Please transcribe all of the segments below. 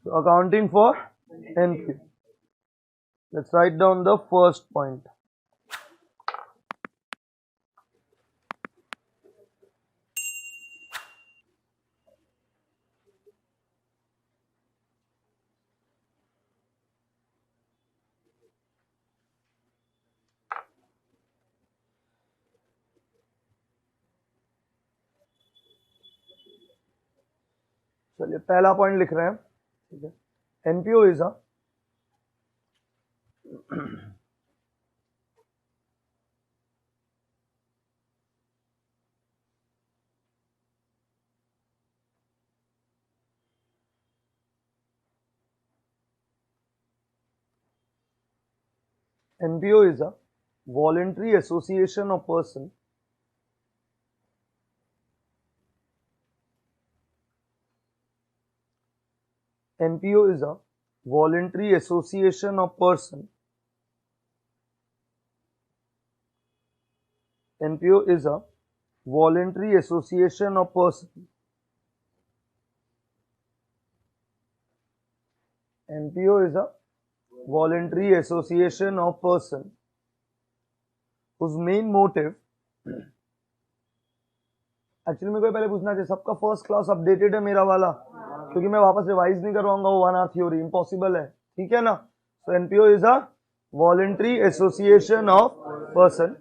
So accounting for NPO. Let's write down the first point. चलिए पहला point लिख रहे हैं, ठीक है। NPO is a NPO is a voluntary association of person NPO is a voluntary association of person. NPO is a voluntary association of person. NPO is a voluntary association of person whose main motive, actually मेरे को पहले पूछना चाहिए सबका first class updated है मेरा वाला, क्योंकि मैं वापस रिवाइज नहीं करवाऊंगा वो 1 आवर थ्योरी, इम्पॉसिबल है, ठीक है ना। So NPO is a voluntary association of person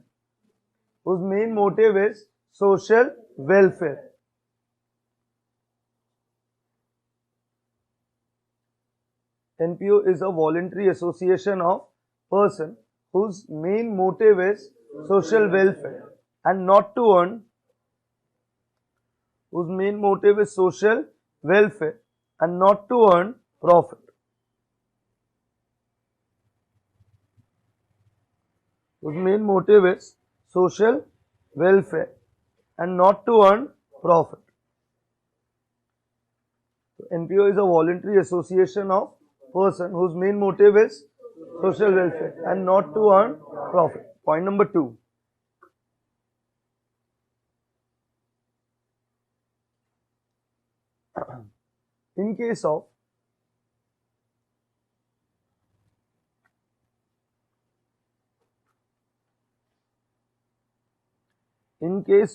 whose main motive is social welfare. NPO is a voluntary association of person whose main motive is social welfare and not to earn, whose main motive is social welfare and not to earn profit. Whose main motive is social welfare and not to earn profit. So NPO is a voluntary association of person whose main motive is social welfare and not to earn profit. Point number 2. In case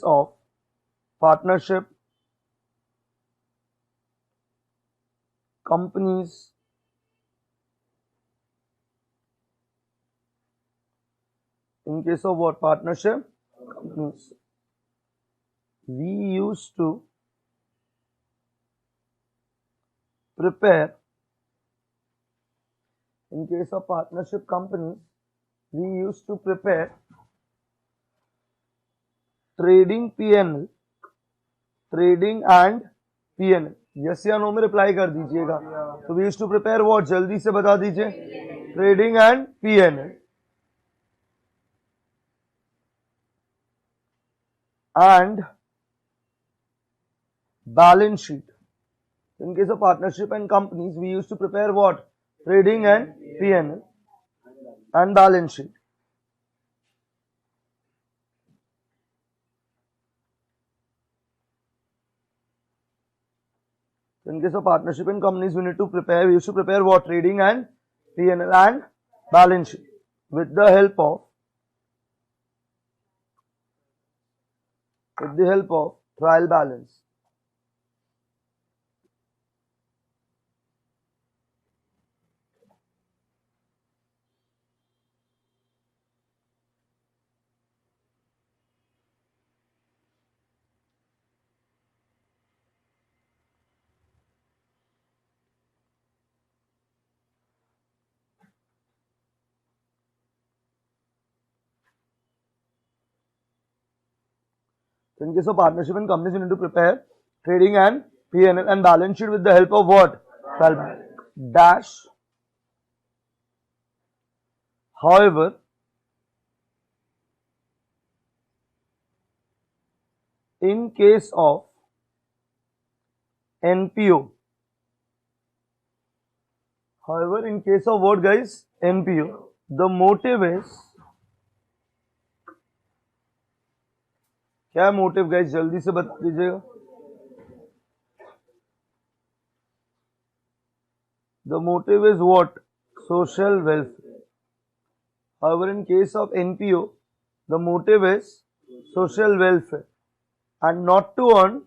of partnership, companies, in case of what? Partnership, companies, we used to prepare, in case of partnership companies, we used to prepare trading PNL, trading and PNL. Yes या no में reply कर दीजिएगा। तो we used to prepare what, जल्दी से बता दीजिए। Trading and PNL and balance sheet. In case of partnership and companies, we used to prepare what? Trading and PNL and balance sheet. In case of partnership and companies, we used to prepare what? Trading and PNL and balance sheet with the help of trial balance. In case of partnership and companies, you need to prepare trading and PNL and balance sheet with the help of what? Dash. However, in case of NPO, however, in case of what, guys? NPO, the motive is, क्या motive guys, जल्दी से बता दीजिएगा। The motive is what? Social welfare. However, in case of NPO, the motive is social welfare and not to earn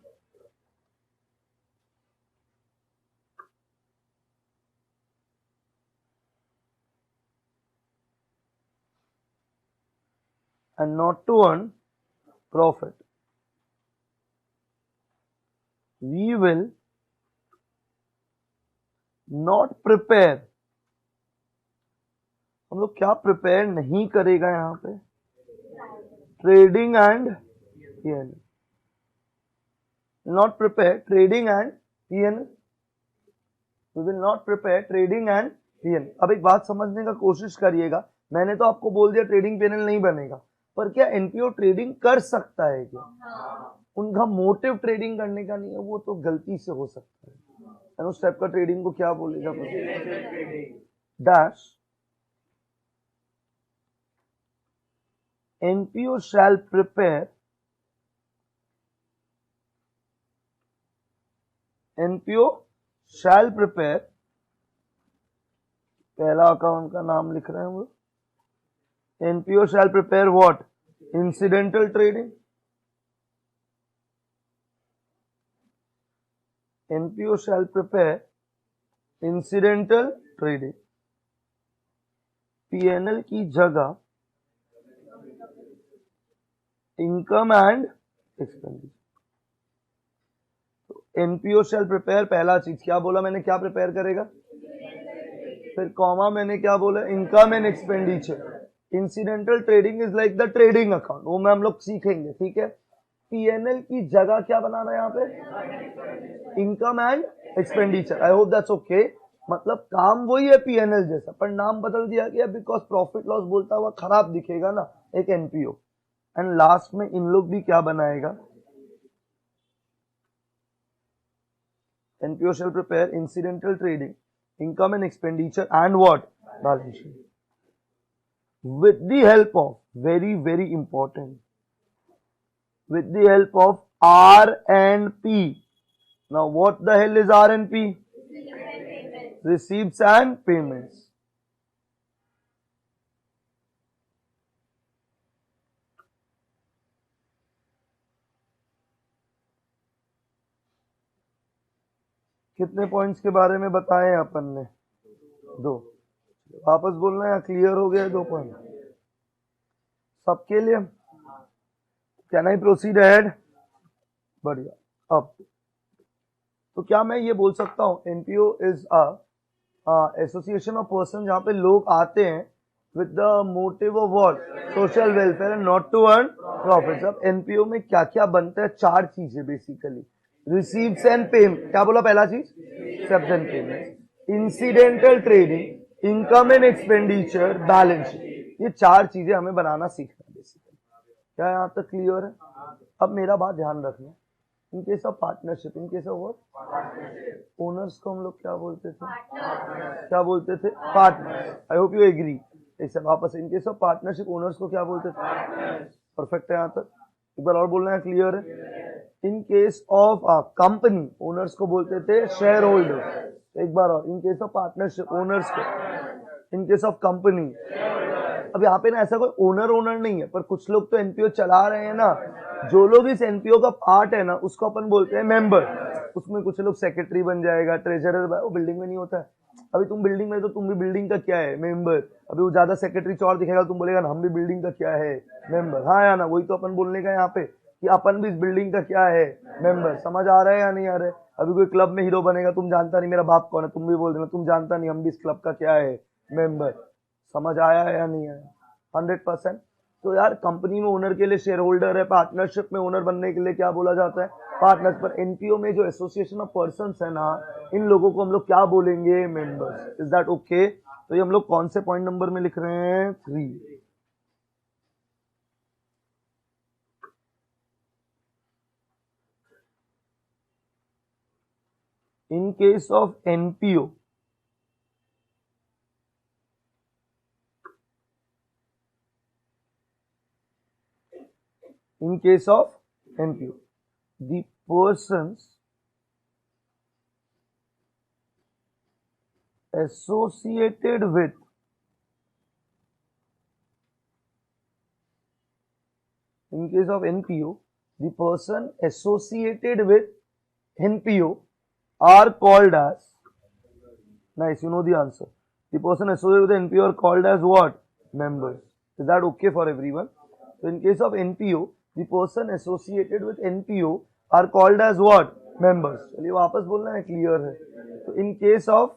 profit. We will not prepare. हम लोग क्या prepare नहीं करेगा यहाँ पे? Trading and PNL. Not prepare trading and PNL. We will not prepare trading and PNL. अब एक बात समझने का कोशिश करिएगा. मैंने तो आपको बोल दिया ट्रेडिंग पीएनएल नहीं बनेगा, पर क्या एनपीओ ट्रेडिंग कर सकता है क्या? उनका मोटिव ट्रेडिंग करने का नहीं है, वो तो गलती से हो सकता है. उस टाइप का ट्रेडिंग को क्या बोलेगा? डैश NPO shall prepare पहला अकाउंट का नाम लिख रहे हैं वो. NPO shall prepare what? Incidental trading. NPO shall prepare incidental trading. PNL की जगह इनकम एंड एक्सपेंडिचर. तो एनपीओ शैल प्रिपेयर, पहला चीज क्या बोला मैंने, क्या प्रिपेयर करेगा? फिर कॉमा मैंने क्या बोला? Income and expenditure. Incidental trading is like the trading account, वो में हम लोग सीखेंगे. ठीक है. पीएनएल की जगह क्या बनाना है यहाँ पे? Income and expenditure. I hope that's okay. मतलब काम वही है पीएनएल जैसा, पर नाम बदल दिया गया बिकॉज प्रॉफिट लॉस बोलता हुआ खराब दिखेगा ना एक एनपीओ. एंड लास्ट में इन लोग भी क्या बनाएगा? NPO shall prepare incidental trading, income and expenditure and what? Balance sheet. With the help of, very very important, with the help of R and P. Now what the hell is R and P? Receipts and payments. कितने points के बारे में बताए अपन ने? 2. वापस बोलना है या क्लियर हो गया? 2 पॉइंट सबके लिए. Can I proceed ahead? बढ़िया. अब तो क्या मैं ये बोल सकता हूं NPO is a association of person जहां पे लोग आते हैं with the motive of what? Social welfare and not to earn profits. अब एनपीओ में क्या क्या बनता है? 4 चीजें बेसिकली. Receives and payment. क्या बोला पहला चीज? Receives and payment. Incidental trading, income and expenditure, balance sheet. ये 4 चीजें हमें बनाना सीखना है बेसिकली. क्या यहाँ तक क्लियर है? अब मेरा बात ध्यान रखना. In case of partnership, in case of what? Owners को हम लोग क्या बोलते थे? क्या बोलते थे? Partners. I hope you agree. ऐसे वापस, in case of partnership owners को क्या बोलते थे? परफेक्ट है यहाँ तक. एक बार और बोलना है, क्लियर है? इन केस ऑफ कंपनी ओनर्स को बोलते थे शेयर होल्डर. एक बार और, इन केस ऑफ पार्टनरशिप ओनर्स को, इन केस ऑफ कंपनी. अब यहाँ पे ना ऐसा कोई ओनर नहीं है, पर कुछ लोग तो एनपीओ चला रहे हैं ना. जो लोग इस एनपीओ का पार्ट है ना, उसको अपन बोलते हैं मेंबर. उसमें कुछ लोग सेक्रेटरी बन जाएगा, ट्रेजरर. वो बिल्डिंग में नहीं होता है. अभी तुम बिल्डिंग में, तो तुम भी बिल्डिंग का क्या है? मेंबर. अभी वो ज्यादा सेक्रेटरी चौर दिखेगा, तुम बोलेगा ना हम भी बिल्डिंग का क्या है? मेंबर. हाँ या ना? वही तो अपन बोलने का यहाँ पे कि अपन भी इस बिल्डिंग का क्या है? मेंबर. समझ आ रहा है या नहीं आ रहा है? अभी कोई क्लब में हीरो बनेगा, तुम जानता नहीं मेरा बाप कौन है, तुम भी बोल देना तुम जानता नहीं हम भी इस क्लब का क्या है? मेंबर. समझ आया है या नहीं आया? 100%. तो यार कंपनी में ओनर के लिए शेयर होल्डर है, पार्टनरशिप में ओनर बनने के लिए क्या बोला जाता है? पार्टनर्स. पर एनपीओ में जो एसोसिएशन ऑफ पर्संस है ना, इन लोगों को हम लोग क्या बोलेंगे? मेंबर्स. Is that okay? तो ये हम लोग कौन से पॉइंट नंबर में लिख रहे हैं? 3. इन case of NPO, in case of NPO, the persons associated with in case of NPO, the person associated with NPO are called as, nice, you know the answer. The person associated with NPO are called as what? Members. Is that okay for everyone? So in case of NPO, the person associated with NPO are called as what? Members. चलिए वापस बोलना है, clear है. तो in case of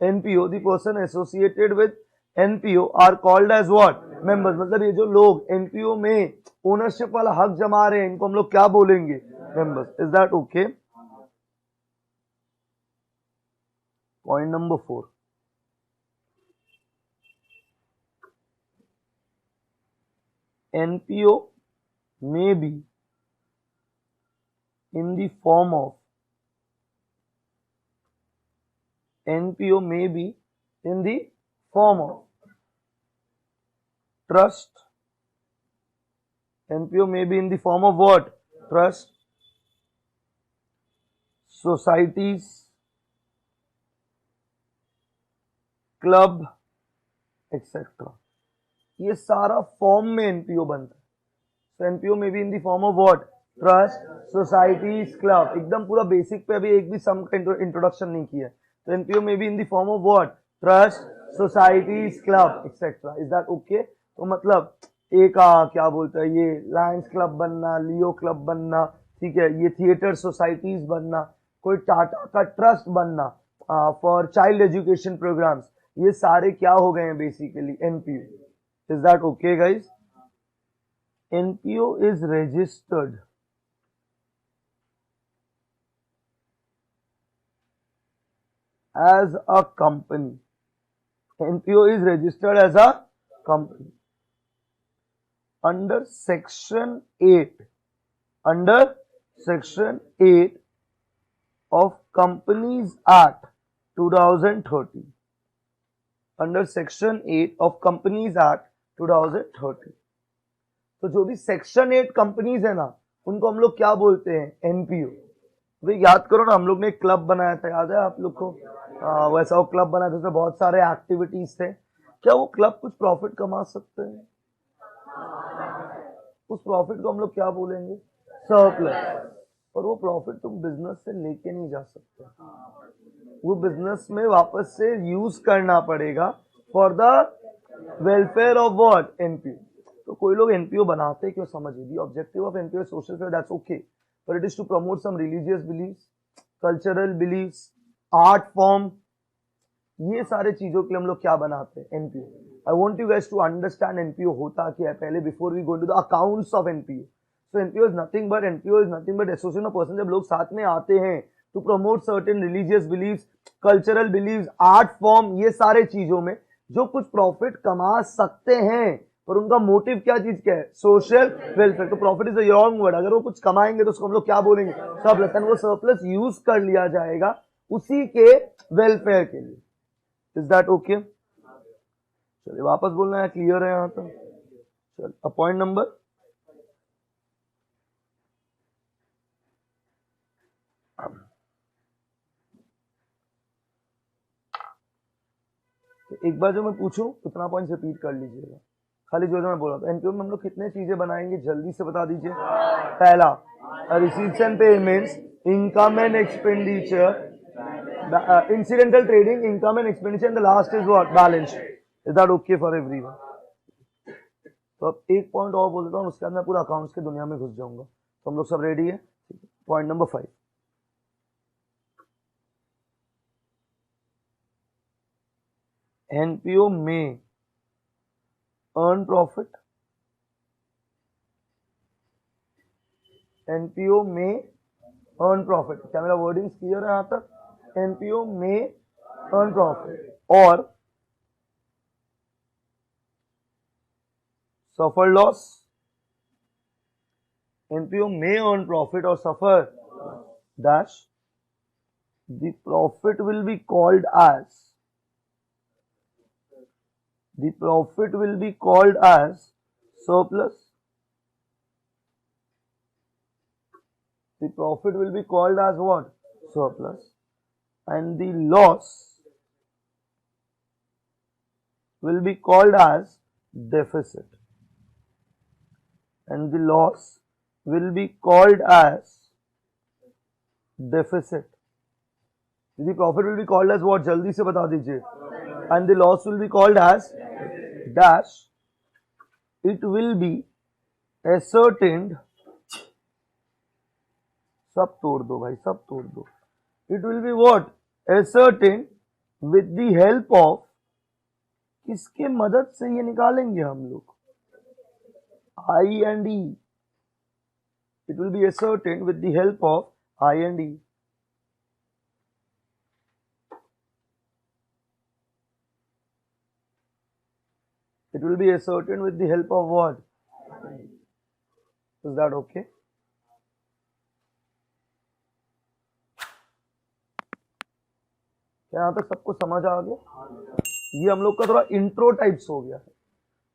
NPO, the person associated with NPO are called as what? Members. मतलब ये जो लोग NPO में ओनरशिप वाला हक जमा रहे हैं, इनको हम लोग क्या बोलेंगे? Members. Is that okay? Point number 4. NPO may be in the form of trust. NPO may be in the form of what? Trust, societies, club etcetera. ये सारा फॉर्म में एनपीओ बनता है. तो एनपीओ में भी in the form of what? Trust, societies, club. एकदम पूरा बेसिक पे अभी एक भी सम का इंट्रोडक्शन नहीं किया. तो एनपीओ में भी in the form of what? Trust, societies, club etcetera. Is that okay? तो मतलब एक क्या बोलते हैं, ये लायंस क्लब बनना, लियो क्लब बनना, ठीक है, ये थिएटर सोसाइटीज बनना, कोई टाटा का ट्रस्ट बनना फॉर चाइल्ड एजुकेशन प्रोग्राम्स, ये सारे क्या हो गए हैं basically? NPO. Is that okay guys? NPO is registered as a company. NPO is registered as a company under section 8 of Companies Act 2013. Under section 8 of Companies Act 2013. तो जो भी section 8 companies है ना, उनको हम लोग क्या बोलते हैं? एनपीओ. भाई याद करो ना, हम लोग ने एक क्लब बनाया था, याद है आप लोग को? वैसा वो क्लब बनाया था, उसमें बहुत सारे एक्टिविटीज थे. क्या वो क्लब कुछ प्रॉफिट कमा सकते हैं? उस प्रॉफिट को हम लोग क्या बोलेंगे? सरप्लस. और वो प्रॉफिट तुम बिजनेस से लेके नहीं जा सकते, वो बिजनेस में वापस से यूज करना पड़ेगा for the welfare of what? NPO. तो कोई लोग एनपीओ बनाते क्यों? समझिए, the objective of NPO social fair, that's okay, but it is to promote some religious beliefs, cultural beliefs, art form. ये सारे चीजों के लिए हम लोग क्या बनाते हैं? NPO. I want you guys to understand NPO होता क्या है पहले, before we go to the accounts of NPO. So NPO is nothing but association of person. जब लोग साथ में आते हैं to promote certain religious believes, cultural believes, art form, ये सारे चीजों में जो कुछ प्रॉफिट कमा सकते हैं, पर उनका मोटिव क्या चीज क्या है? Social welfare. तो profit is a wrong word. अगर वो कुछ कमाएंगे तो उसको हम लोग क्या बोलेंगे? सरप्लस. एंड वो सरप्लस यूज कर लिया जाएगा उसी के वेलफेयर के लिए. Is that okay? चलिए वापस बोलना है, क्लियर है यहां तक? चलिए पॉइंट नंबर एक बार जो मैं पूछूं उतना पॉइंट रिपीट कर लीजिएगा, खाली जो मैं बोल रहा था. एनपीओ में हम लोग कितने चीजें बनाएंगे, जल्दी से बता दीजिए. पहला, receipts and payments, income and expenditure, incidental trading, income and expenditure, and the last is what? Balance sheet. Is that okay for everyone? तो अब एक पॉइंट और बोल देता हूँ, उसके बाद मैं पूरा अकाउंट्स की दुनिया में घुस जाऊंगा. तो हम लोग सब रेडी है? Point number 5. एनपीओ में earn profit. एनपीओ में earn profit. क्या मेरा वर्डिंग क्लियर है यहां तक? एनपीओ में earn profit और suffer loss. एनपीओ में earn profit और suffer dash. The profit will be called as surplus. The profit will be called as what? Surplus. And the loss will be called as deficit and the loss will be called as deficit. The profit will be called as what? जल्दी से बता दीजिए. And the loss will be called as dash. It will be ascertained. सब तोड़ दो भाई, सब तोड़ दो. It will be what? Ascertained with the help of, किसके मदद से ये निकालेंगे हम लोग? I and E. It will be ascertained with the help of I and E. It will be ascertained with the help of what? Is that okay? क्या यहाँ तक सबको समझ आ गया? ये हम लोग का थोड़ा इंट्रो टाइप्स हो गया है.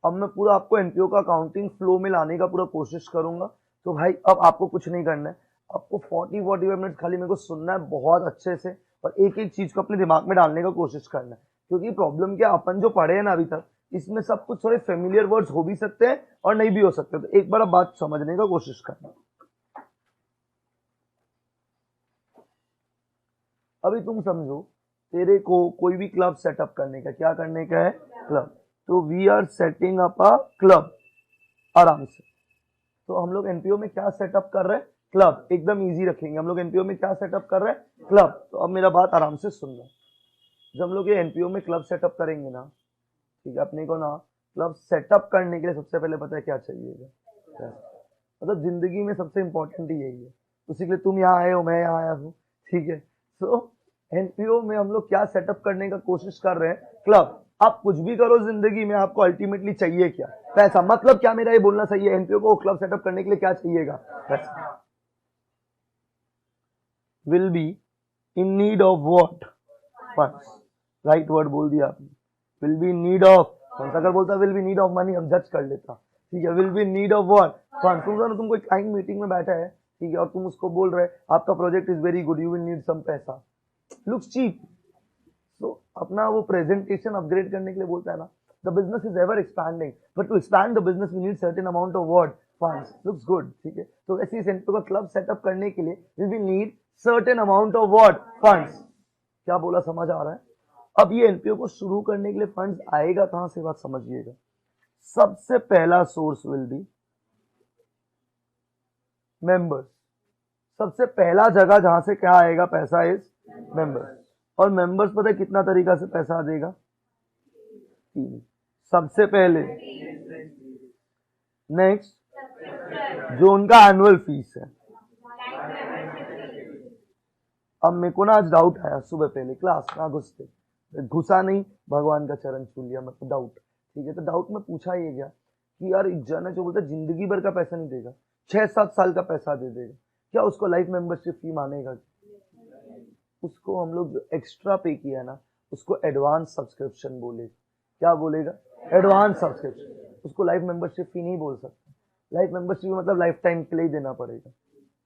अब मैं पूरा आपको एनपीओ का अकाउंटिंग फ्लो में लाने का पूरा कोशिश करूंगा. तो भाई अब आपको कुछ नहीं करना है, आपको 40-45 मिनट खाली मेरे को सुनना है बहुत अच्छे से और एक एक चीज को अपने दिमाग में डालने का कोशिश करना है. क्योंकि प्रॉब्लम क्या, अपन जो पढ़े हैं ना अभी तक, इसमें सब कुछ थोड़े फेमिलियर वर्ड्स हो भी सकते हैं और नहीं भी हो सकते. तो एक बार अब बात समझने का कोशिश करना. अभी तुम समझो, तेरे को कोई भी क्लब सेटअप करने का, क्या करने का है? क्लब. तो we are setting up a club. आराम से. तो हम लोग एनपीओ में क्या सेटअप कर रहे हैं? क्लब. एकदम इजी रखेंगे. हम लोग एनपीओ में क्या सेटअप कर रहे हैं? क्लब. तो अब मेरा बात आराम से सुनना. जब हम लोग ये एनपीओ में क्लब सेटअप करेंगे ना, ठीक है, अपने को ना क्लब सेटअप करने के लिए सबसे पहले पता है क्या चाहिएगा? मतलब जिंदगी में सबसे इंपॉर्टेंट ही यही है. उसी के लिए तुम यहाँ आए हो, मैं यहाँ आया हूँ. ठीक है. तो एनपीओ में हम लोग क्या सेटअप करने का कोशिश कर रहे हैं? क्लब. आप कुछ भी करो जिंदगी में, आपको अल्टीमेटली चाहिए क्या? पैसा. मतलब क्या मेरा ये बोलना सही है? एनपीओ को क्लब सेटअप करने के लिए क्या चाहिएगा? पैसा. Will be in need of what? Funds. Right word बोल दिया आपने. Will be in need of. अगर बोलता will be need of money, हम जज कर लेता. ठीक है. Will be in need of what? Funds. तुम कोई क्लाइंट मीटिंग में बैठा है, ठीक है, और तुम उसको बोल रहे आपका project is very good, you will need some पैसा. Looks cheap. तो अपना वो प्रेजेंटेशन अपग्रेड करने के लिए बोलता है ना, the business is ever expanding, but to expand the business we need certain amount of what? Funds. Looks good. ठीक है. तो ऐसे ही एनपीओ का क्लब सेटअप करने के लिए we will need certain amount of what? Funds. क्या बोला, समझ आ रहा है? अब ये एनपीओ को शुरू करने के लिए फंड्स आएगा कहां से? बात समझिएगा. सबसे पहला सोर्स विल बी मेंबर्स. सबसे पहला जगह जहां से क्या आएगा पैसा इज मेंबर्स. और मेंबर्स पता है कितना तरीका से पैसा देगा? 3. सबसे पहले, नेक्स्ट जो उनका एनुअल फीस है. अब मेरे को ना आज डाउट आया सुबह पहले क्लास में घुसते, घुसा नहीं, भगवान का चरण छू लिया, मतलब डाउट. ठीक है. तो डाउट में पूछा ये गया कि यार एक जन है जो बोलता है जिंदगी भर का पैसा नहीं देगा, 6-7 साल का पैसा दे देगा, क्या उसको लाइफ मेंबरशिप फी मानेगा? उसको हम लोग जो एक्स्ट्रा पे किया ना, उसको एडवांस सब्सक्रिप्शन बोलेगा. क्या बोलेगा? Advance subscription. उसको लाइफ मेंबरशिप फी नहीं बोल सकता. लाइफ मेंबरशिप मतलब लाइफ टाइम के लिए देना पड़ेगा.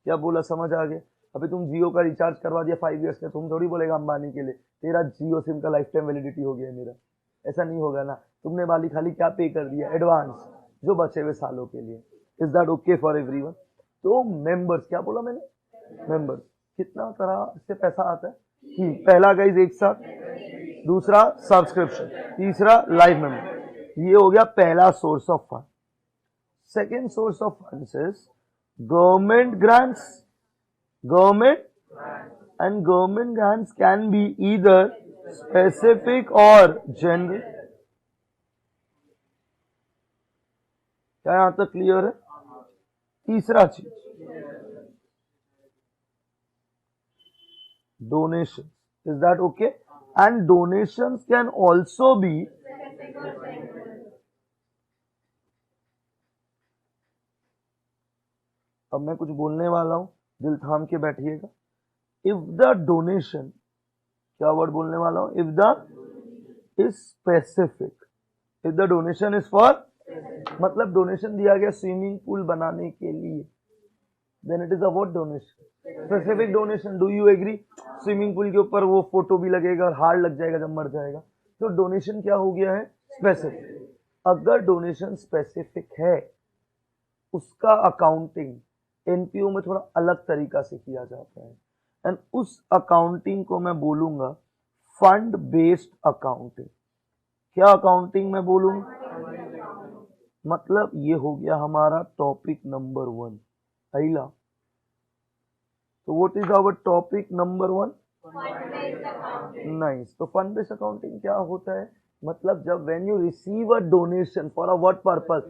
क्या बोला, समझ आ गया? अभी तुम जियो का रिचार्ज करवा दिया 5 ईयर्स का, तुम थोड़ी बोलेगा अंबानी के लिए तेरा जियो सिम का लाइफ टाइम वैलिडिटी हो गया मेरा. ऐसा नहीं होगा ना. तुमने वाली खाली क्या पे कर दिया? एडवांस, जो बचे हुए सालों के लिए. Is that okay for everyone? तो मेंबर्स, क्या बोला मैंने? मेंबर्स. कितना तरह से पैसा आता है? पहला गाइस एक साथ, दूसरा सब्सक्रिप्शन, तीसरा लाइफ मेंबर. ये हो गया पहला source of fund. Second source of funds is government grants. Government and government grants can be either specific or general. क्या यहां तक क्लियर है? तीसरा चीज, donation. Is that okay? And donations can also be अब मैं कुछ बोलने वाला हूं, दिल थाम के बैठिएगा. इफ द डोनेशन, क्या वर्ड बोलने वाला हूं? If the is specific. If the donation is for, मतलब डोनेशन दिया गया स्विमिंग पूल बनाने के लिए, then it is a what? Donation. Specific donation. Do you agree? Swimming pool के ऊपर वो फोटो भी लगेगा और हार्ड लग जाएगा जब मर जाएगा. तो डोनेशन क्या हो गया है? स्पेसिफिक। अगर डोनेशन स्पेसिफिक है, उसका अकाउंटिंग एनपीओ में थोड़ा अलग तरीका से किया जाता है, एंड उस अकाउंटिंग को मैं बोलूंगा फंड बेस्ड अकाउंटिंग। क्या अकाउंटिंग मैं बोलूंगा? मतलब ये हो गया हमारा टॉपिक नंबर 1 पहला। तो what is our topic number 1? Nice. तो फंड बेस्ड अकाउंटिंग क्या होता है? मतलब जब when you receive a donation for a what purpose,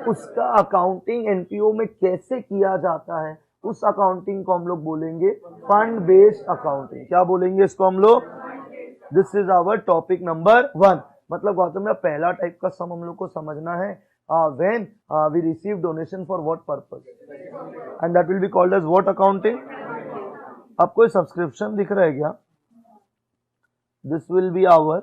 उसका अकाउंटिंग एनपीओ में कैसे किया जाता है, उस अकाउंटिंग को हम लोग बोलेंगे फंड बेस्ड अकाउंटिंग। क्या बोलेंगे इसको हम लोग? This is our topic number 1। मतलब गौतम का पहला टाइप का सम हम लोग को समझना है, when we receive donation for what purpose, and that will be called as what accounting. आपको सब्सक्रिप्शन दिख रहा है क्या? This will be our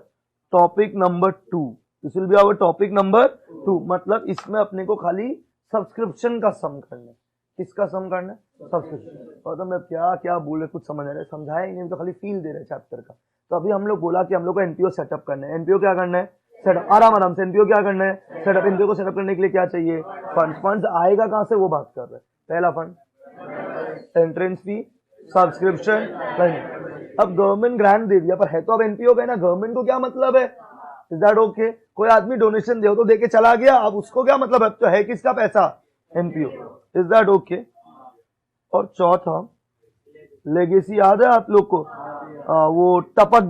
topic number 2। This will be our topic number 2। मतलब इसमें अपने को खाली सब्सक्रिप्शन का सम करना है। किसका सम करना है? सब्सक्रिप्शन। और तो मैं क्या क्या बोले, कुछ समझ आ रहा है, समझाया ही नहीं, तो खाली फील दे रहे चैप्टर का। तो अभी हम लोग बोला कि हम लोग को एनपीओ सेटअप करना है। एनपीओ क्या करना है? सेटअप। आराम से एनपीओ क्या करना है? सेटअप। एनपीओ को सेटअप करने के लिए क्या चाहिए? फंड। फंड आएगा कहां से, वो बात कर रहे हैं। पहला fund entrance fee, subscription, payment. अब गवर्नमेंट ग्रांट दे दिया, पर है तो अब एनपीओ का है ना, गवर्नमेंट को क्या मतलब है? Is that okay? कोई आदमी डोनेशन दे तो दे के चला गया, अब उसको क्या मतलब है? तो है किसका पैसा? एनपीओ। Is that okay? और चौथा लेगेसी, याद है आप लोग को? वो टपक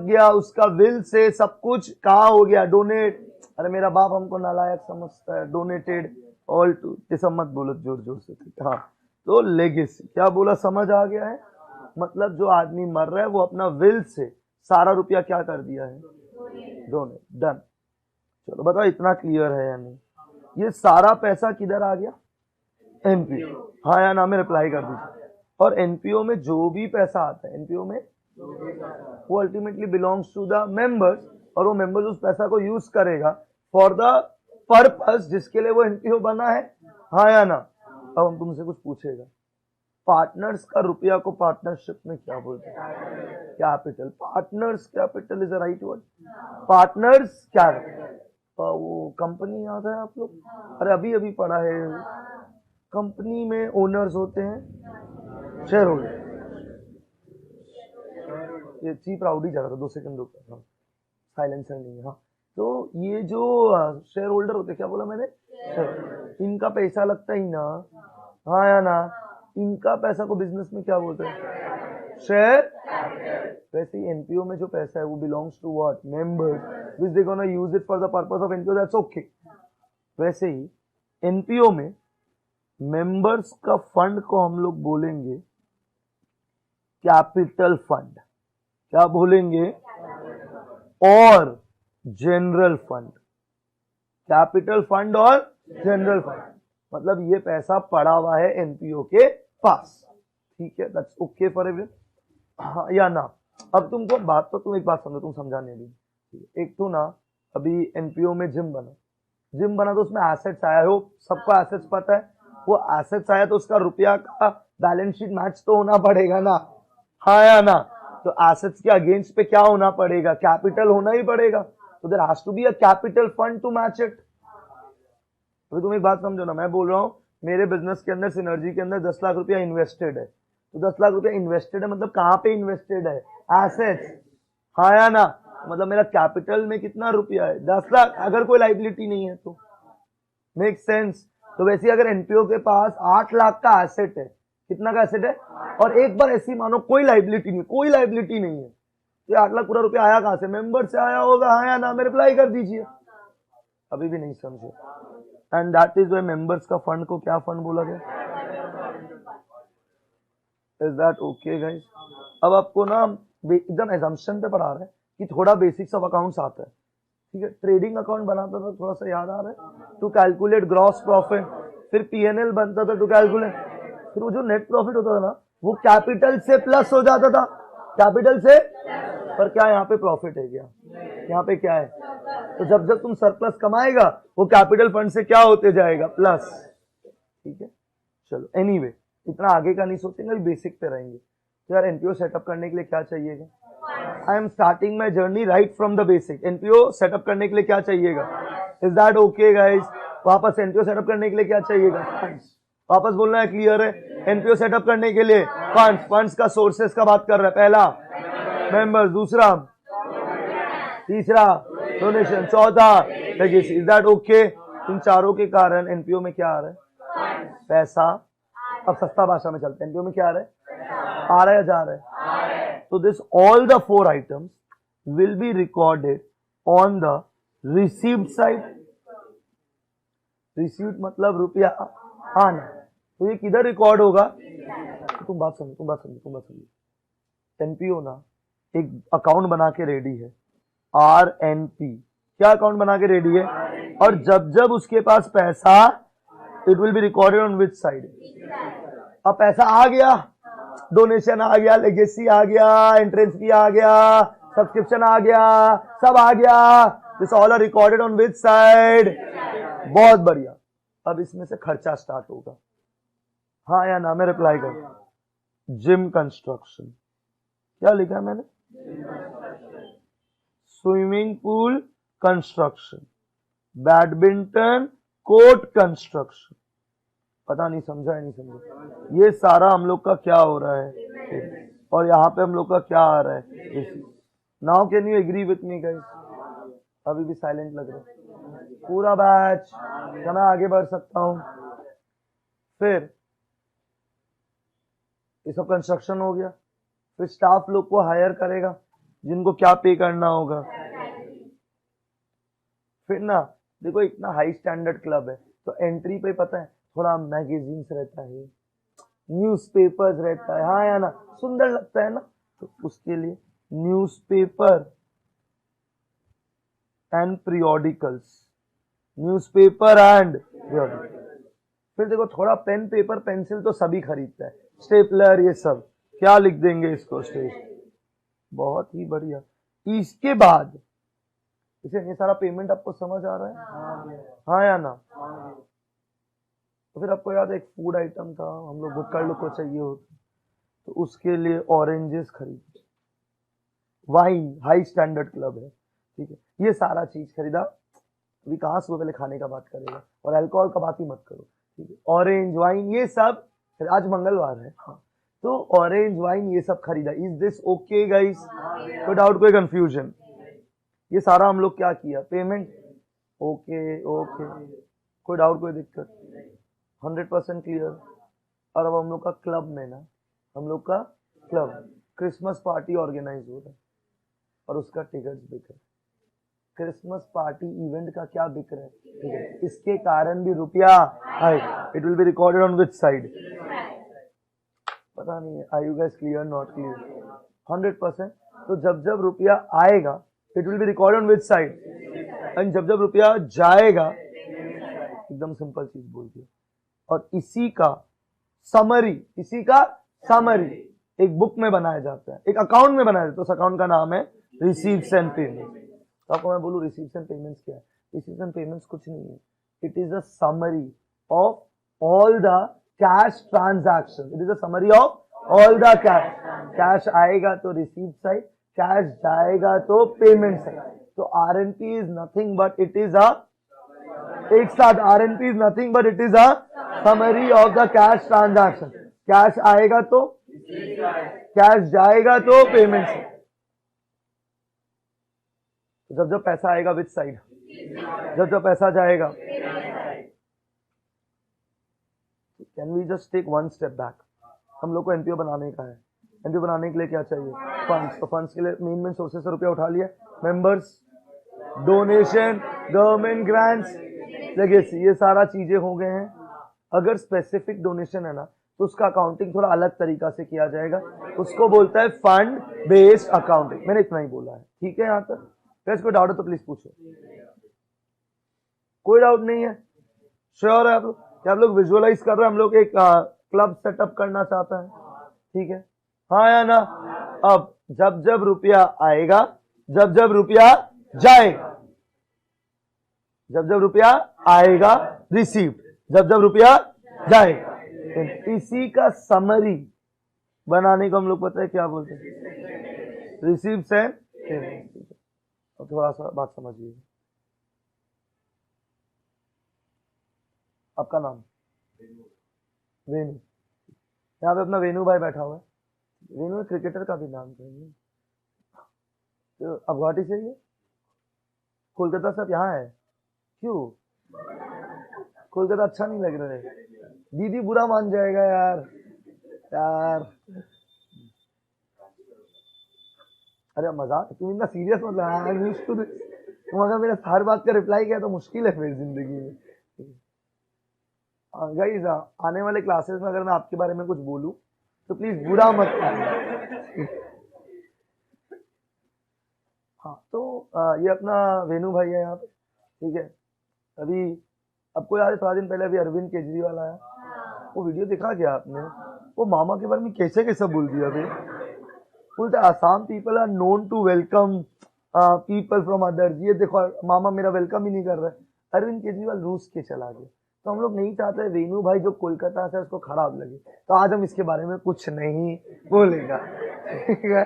गया उसका विल से सब कुछ कहा हो गया, डोनेट। अरे मेरा बाप हमको नालायक समझता है। डोनेटेड ऑल टू, ये सब मत बोलो जोर जोर से। हाँ, तो लेगेसी क्या बोला, समझ आ गया है? मतलब जो आदमी मर रहा है वो अपना विल से सारा रुपया क्या कर दिया है? डोनेट। डन। चलो बताओ इतना क्लियर है या नहीं? ये सारा पैसा किधर आ गया? एनपीओ। हाँ या ना में रिप्लाई कर दीजिए। और एनपीओ में जो भी पैसा आता है, एनपीओ में वो ultimately belongs to the members, और वो मेंबर्स उस पैसा को यूज करेगा फॉर द पर्पस जिसके लिए वो एनपीओ बना है। हाँ या ना? अब हम तुमसे कुछ पूछेगा, पार्टनर्स का रुपया को पार्टनरशिप में क्या बोलते हैं? Capital. Partners capital is the right word. Partners क्या है? वो कंपनी याद है आप लोग? अरे अभी अभी पढ़ा है। कंपनी में ओनर्स होते हैं शेयर होल्डर। ये चीप राउडी जा रहा था, 2 सेकंड रुक। हाँ, साइलेंसर नहीं है। हाँ, तो ये जो शेयर होल्डर होते, क्या बोला मैंने? इनका पैसा लगता ही ना। हाँ या ना? इनका पैसा को बिजनेस में क्या बोलते हैं? शेयर। वैसे ही एनपीओ में जो पैसा है वो belongs to what? Members, which they gonna use it for the purpose of NPO, that's okay. वैसे ही एनपीओ में मेंबर्स का फंड को हम लोग बोलेंगे कैपिटल फंड। क्या बोलेंगे? और जनरल फंड। कैपिटल फंड और जनरल फंड। मतलब ये पैसा पड़ा हुआ है एनपीओ के पास। ठीक है, दैट्स ओके फॉर एवरीवन। हाँ या ना? अब तुमको बात, तो तुम एक बात समझो, तुम समझाने दी। एक तो ना, अभी एनपीओ में जिम बना तो उसमें एसेट्स आया हो, सबको एसेट्स पता है। वो एसेट्स आया तो उसका रुपया का बैलेंस शीट मैच तो होना पड़ेगा ना। हाँ या ना? तो एसेट्स के अगेंस्ट पे क्या होना पड़ेगा? कैपिटल होना ही पड़ेगा। तो there has to be a capital fund to match it. अभी तुम एक बात समझो ना, मैं बोल रहा हूँ मेरे बिजनेस के अंदर, सिनर्जी के अंदर 10 लाख रुपया इन्वेस्टेड है। तो 10 लाख रुपया इन्वेस्टेड है, मतलब कहाँ पे इन्वेस्टेड है? एसेट्स। हाँ या ना? मतलब मेरा कैपिटल में कितना रुपया है? 10 लाख। अगर कोई लाइबिलिटी नहीं है तो मेक सेंस। तो वैसे अगर एनपीओ के पास 8 लाख का एसेट है, कितना का एसेट है? और एक बार ऐसी मानो कोई लाइबिलिटी नहीं है, तो 8 लाख पूरा रुपया आया कहां से? मेंबर से आया होगा। हाँ या ना में रिप्लाई कर दीजिए। अभी भी नहीं समझे? And that is why members का फंड को क्या फंड बोला गया? Is that okay guys? अब आपको ना एकदम एजम्पशन पे पढ़ा रहे हैं कि थोड़ा बेसिक्स ऑफ अकाउंट्स आता है। ठीक है, ट्रेडिंग अकाउंट बनाता था, थोड़ा सा याद आ रहा है? To calculate gross profit. फिर पीएनएल बनता था टू कैलकुलेट। फिर वो जो नेट प्रॉफिट होता था ना, वो कैपिटल से प्लस हो जाता था। कैपिटल से। पर क्या यहाँ पे प्रॉफिट है? क्या यहाँ पे क्या है? तो जब जब तुम सरप्लस कमाएगा, वो कैपिटल फंड से क्या होते जाएगा? प्लस। ठीक है, चलो एनीवे, इतना आगे का नहीं सोचेंगे, बेसिक पे रहेंगे। तो यार एनपीओ सेटअप करने के लिए क्या चाहिएगा? I am starting my journey right from the basic. NPO setup करने के लिए क्या चाहिएगा? Is that okay guys? वापस एनपीओ सेटअप करने के लिए क्या चाहिएगा? फंड्स। वापस बोलना है, क्लियर है? एनपीओ सेटअप करने के लिए फंड्स। फंड्स का सोर्सेस का बात कर रहा है। पहला मेंबर्स, दूसरा, तीसरा डोनेशन, चौथा लेगेसी। Is that okay? इन चारों के कारण एनपीओ में क्या आ रहा है? पैसा। अब सस्ता भाषा में चलते हैं, एनपीओ में क्या आ रहा है? आ रहा है या जा रहा है? तो this all the 4 items will be recorded on the received side. Received मतलब रुपया आना। तो ये किधर रिकॉर्ड होगा? तुम बात समझो। एनपीओ ना एक अकाउंट बना के रेडी है, RNP। क्या अकाउंट बना के रेडी है? और जब जब उसके पास पैसा, it will be recorded on which side? अब पैसा आ गया, डोनेशन आ गया, लेगेसी आ गया, एंट्रेंस फी आ गया, सब्सक्रिप्शन आ गया, सब आ गया। This all are recorded on which side? बहुत बढ़िया। अब इसमें से खर्चा स्टार्ट होगा, हाँ या ना में रिप्लाई कर। जिम कंस्ट्रक्शन, क्या लिखा है मैंने? Swimming pool construction, badminton court construction. पता नहीं समझा है, नहीं समझा? ये सारा हम लोग का क्या हो रहा है? और यहाँ पे हम लोग का क्या आ रहा है? Now can you agree with me guys? अभी भी साइलेंट लग रहा है पूरा बैच। क्या मैं आगे बढ़ सकता हूँ? फिर ये सब कंस्ट्रक्शन हो गया, फिर स्टाफ लोग को हायर करेगा जिनको क्या पे करना होगा। फिर ना देखो, इतना हाई स्टैंडर्ड क्लब है तो एंट्री पे पता है थोड़ा मैगजीन्स रहता है, न्यूज़पेपर्स रहता है, हाँ या ना? सुंदर लगता है ना? तो उसके लिए newspaper and periodicals, newspaper and periodical. फिर देखो थोड़ा पेन पेपर पेंसिल तो सभी खरीदता है, स्टेपलर, ये सब क्या लिख देंगे इसको? स्टेज। बहुत ही बढ़िया। इसके बाद इसे ये सारा पेमेंट आपको समझ आ रहा है, हाँ या ना? तो फिर आपको याद है एक फूड आइटम था, हम लोग बुक्कर लोग को चाहिए होता, तो उसके लिए ऑरेंजेस खरीदे, वाइन, हाई स्टैंडर्ड क्लब है, ठीक है, ये सारा चीज खरीदा। अभी कहाँ सुबह पहले खाने का बात करेगा, और अल्कोहल का बात ही मत करो, ठीक है? ऑरेंज वाइन ये सब, आज मंगलवार है, हाँ, तो ऑरेंज वाइन ये सब खरीदा। Is this okay guys? कोई डाउट, कोई कंफ्यूजन? ये सारा हम लोग क्या किया? पेमेंट। ओके ओके, कोई डाउट, कोई दिक्कत? 100% क्लियर। और अब हम लोग का क्लब में ना, हम लोग का क्लब क्रिसमस पार्टी ऑर्गेनाइज हो रहा है और उसका टिकट्स बिक रहा है। क्रिसमस पार्टी इवेंट का क्या बिक रहा है? ठीक है, इसके कारण भी रुपया है। It will be recorded on which side? पता नहीं है, are you guys clear, not clear? 100%। तो जब जब रुपया आएगा it will be recorded on which side? And जब जब रुपया जाएगा, एकदम सिंपल चीज बोल दिया। और इसी का समरी एक बुक में बनाया जाता है, एक अकाउंट में बनाया जाता है। उस अकाउंट का नाम है रिसीव्स एंड पेमेंट्स। तो आपको मैं बोलूं रिसीव्स एंड पेमेंट्स क्या है? रिसीव्स एंड पेमेंट्स कुछ नहीं है, it is a summary of all the cash transaction. It is a summary of all the cash. Cash आएगा तो रिसीव साइड, कैश जाएगा तो पेमेंट साइड। तो RNP is nothing but it is अ, एक साथ, RNP is nothing but it is a summary of the cash transaction. Cash आएगा तो, cash जाएगा तो पेमेंट साइड। जब जब पैसा आएगा विच साइड? जब जब पैसा जाएगा। Can we just take one step back? हम लोग को एनपीओ बनाने का है। एनपीओ बनाने के लिए क्या चाहिए? फंड्स। तो फंड्स के लिए मेन सोर्सेस से रुपया उठा लिया, members, donation, government grants, legacy, ये सारा चीजें हो गए हैं। अगर स्पेसिफिक डोनेशन है ना तो उसका अकाउंटिंग थोड़ा अलग तरीका से किया जाएगा, उसको बोलता है फंड बेस्ड अकाउंटिंग। मैंने इतना ही बोला है, ठीक है? यहाँ तक कोई डाउट है तो प्लीज पूछो। कोई डाउट नहीं है? श्योर है आप लोग? क्या आप लोग विजुअलाइज कर रहे हैं? हम लोग एक क्लब सेटअप करना चाहता है, ठीक है, हाँ या ना? अब जब जब रुपया आएगा, जब जब रुपया जाएगा, जब जब रुपया आएगा रिसीव्ड, जब जब रुपया जाएगा। इसी का समरी बनाने को हम लोग पता है क्या बोलते हैं? Receives and payments. अब थोड़ा सा बात समझिए। आपका नाम? वेणु। यहाँ पे अपना वेणु भाई बैठा हुआ है। वेणु क्रिकेटर का भी नाम चाहिए। तो अब गुवाहाटी से ये कोलकाता से आप यहाँ है क्यों? कोलकाता अच्छा नहीं लग रहा है? दीदी बुरा मान जाएगा यार। यार अरे मजाक, तुम इतना सीरियस मत लो। तुम अगर मेरे हर बात का रिप्लाई किया तो मुश्किल है मेरी जिंदगी में। गाइस आने वाले क्लासेस में अगर मैं आपके बारे में कुछ बोलूं तो प्लीज बुरा मत मानना। हाँ तो ये अपना वेणु भाई है यहाँ पे, ठीक है। अभी आपको याद है थोड़ा दिन पहले अभी अरविंद केजरीवाल आया, वो वीडियो देखा क्या आपने? वो मामा के बारे में कैसे कैसे बोल दिया अभी। बोलते Assam people are known to welcome people from others. ये देखो मामा मेरा वेलकम ही नहीं कर रहा है। अरविंद केजरीवाल रूस के चला गया, तो हम लोग नहीं चाहते वेणु भाई जो कोलकाता से उसको खराब लगे, तो आज हम इसके बारे में कुछ नहीं बोलेगा, ठीक है।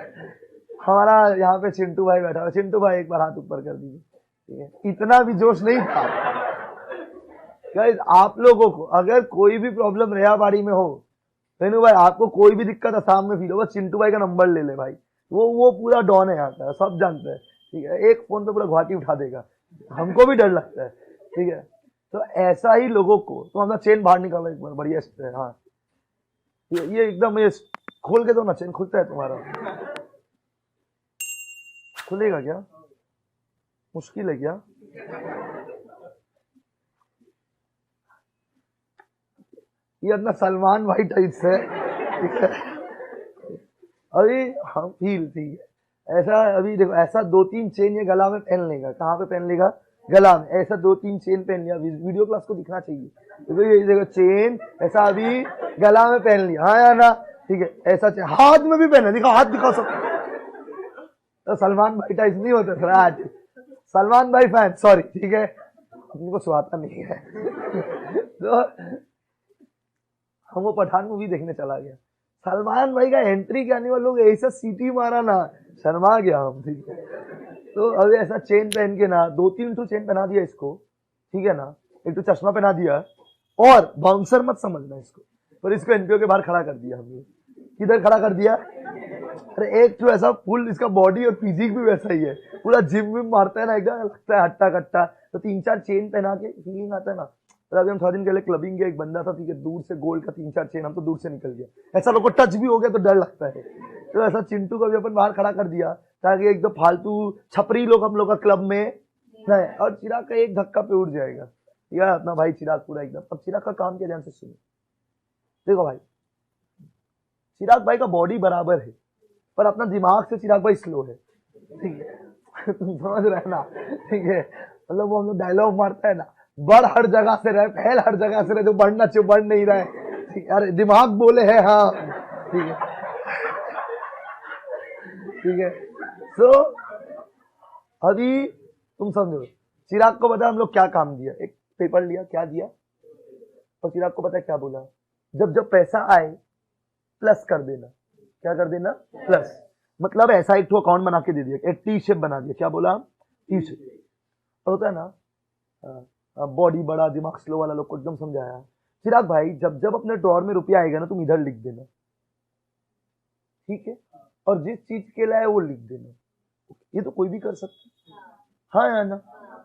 हमारा यहाँ पे चिंटू भाई बैठा हुआ। चिंटू भाई एक बार हाथ ऊपर कर दीजिए, ठीक है। इतना भी जोश नहीं था गाइस। आप लोगों को अगर कोई भी प्रॉब्लम रेवाड़ी में हो, वेणु भाई आपको कोई भी दिक्कत आसाम में फील होगा, चिंटू भाई का नंबर ले ले भाई। वो पूरा डॉन है यहाँ का, सब जानते हैं, ठीक है। एक फोन पे पूरा गुवाहाटी उठा देगा, हमको भी डर लगता है, ठीक है। तो ऐसा ही लोगों को, तो अपना चेन बाहर निकालो एक बार, बढ़िया से। हाँ ये एकदम ये खोल के दो ना, चेन खुलता है तुम्हारा? खुलेगा क्या? मुश्किल है क्या? ये अपना सलमान भाई टाइप से, ठीक है। अभी हम फील, ठीक है। ऐसा अभी देखो, ऐसा 2-3 चेन ये गला में पहन लेगा। कहाँ पे पहन लेगा? गला में। ऐसा 2-3 चेन पहन लिया, वीडियो क्लास को दिखना चाहिए। तो ये देखो चेन ऐसा अभी गला में पहन लिया, हाँ या ना? ठीक है। ऐसा चेन हाथ में भी पहना, दिखा हाथ दिखा सब। तो सलमान भाई टाइप नहीं होता सर आज। सलमान भाई फैन, सॉरी, ठीक है, अपने को सुहाता नहीं है। तो हम वो पठान मूवी देखने चला गया, सलमान भाई का एंट्री के आने वाले लोग ऐसा सीटी मारा ना, शर्मा गया हम, ठीक है। तो अभी ऐसा चेन पहन के ना 2-3 तो चेन पहना दिया इसको, ठीक है ना। एक तो चश्मा पहना दिया, और बाउंसर मत समझना इसको, पर इसको एनपीओ के बाहर खड़ा कर दिया हमने। किधर खड़ा कर दिया? अरे एक तो ऐसा फुल इसका बॉडी और फिजिक भी वैसा ही है, पूरा जिम विम मारता है ना, एकदम लगता है हट्टा कट्टा। तो 3-4 चेन पहना के फीलिंग आता है ना। तो अभी हम 6 दिन पहले क्लबिंग गया, एक बंदा था, ठीक है, दूर से गोल्ड का 3-4 चेन, हम तो दूर से निकल गया। ऐसा लोग को टच भी हो गया तो डर लगता है। तो ऐसा चिंटू को भी अपन बाहर खड़ा कर दिया, ताकि एकदम फालतू छपरी लोग हम लोग का क्लब में नहीं। और चिराग का एक धक्का पे उड़ जाएगा, या अपना भाई चिराग पूरा एकदम। अब चिराग का काम क्या, ध्यान से सुनो। देखो भाई, चिराग भाई का बॉडी बराबर है, पर अपना दिमाग से चिराग भाई स्लो है, ठीक है। तुम समझ रहे ना, ठीक है। मतलब वो हम लोग डायलॉग मारता है ना, बढ़ हर जगह से रहे, फैल हर जगह से रहे, जो बढ़ना चाहिए बढ़ नहीं रहा है, ठीक है। अरे दिमाग बोले है, हाँ, ठीक है, ठीक है। तो अभी तुम समझो, चिराग को पता है हम लोग क्या काम दिया, एक पेपर लिया, क्या दिया, और चिराग को पता है क्या बोला? जब जब पैसा आए प्लस कर देना। क्या कर देना? प्लस। मतलब ऐसा एक तो अकाउंट बना के दे दिया, एक टी शेप बना दिया। क्या बोला? T shape. होता है ना, बॉडी बड़ा दिमाग स्लो वाला लोग को एकदम समझाया। चिराग भाई जब जब अपने ड्रॉर में रुपया आएगा ना, तुम इधर लिख देना, ठीक है। और जिस चीज के लिए वो लिख देना, ये तो कोई भी कर सकता, हाँ या ना।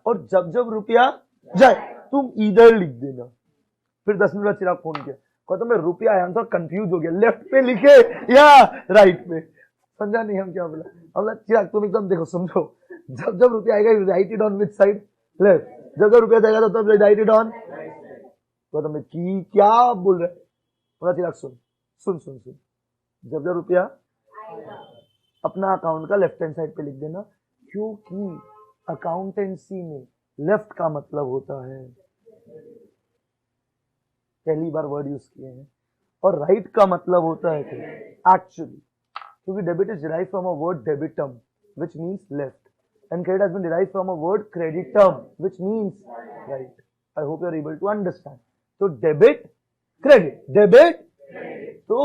और जब जब रुपया जाए तुम इधर लिख देना। फिर 10 मिनट बाद चिराग फोन किया, कहता मैं रुपया आया, हम तो कंफ्यूज हो गया, लेफ्ट पे लिखे या राइट पे, समझा नहीं हम क्या बोला। हम चिराग तुम एकदम देखो, समझो, जब जब रुपया आएगा right it on which side? Left. जब जब रुपया जाएगा तो तब राइट इट ऑन। तो मैं की क्या बोल रहे? बोला चिराग सुन सुन सुन सुन, जब जब रुपया अपना अकाउंट का लेफ्ट हैंड साइड पे लिख देना, क्योंकि अकाउंटेंसी में लेफ्ट का मतलब होता है, पहली बार वर्ड यूज किए हैं, और राइट का मतलब होता है एक्चुअली, क्योंकि debit is derived from a word debitum which means left, and credit has been derived from a word creditum which means right. I hope you are able to understand. So debit credit, debit, तो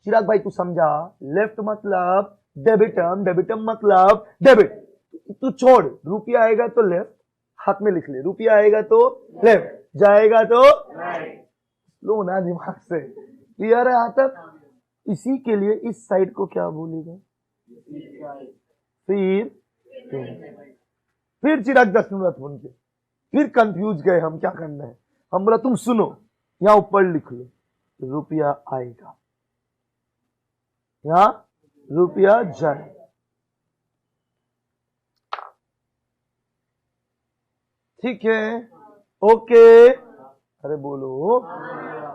चिराग भाई तू समझा, left मतलब डेबिटम, डेबिटम मतलब debit, तू छोड़, रुपया आएगा तो लेफ्ट, हाथ में लिख ले, रुपया आएगा तो लेफ्ट, जाएगा तो लो ना दिमाग से, क्लियर है यहाँ तक? इसी के लिए इस साइड को क्या बोलेगा? फिर चिराग 10 मिनट बन के फिर कंफ्यूज गए हम, क्या करना है? हम बोला तुम सुनो, यहां ऊपर लिख लो, रुपया आएगा, यहां रुपया जाए। ठीक है, ओके, अरे बोलो,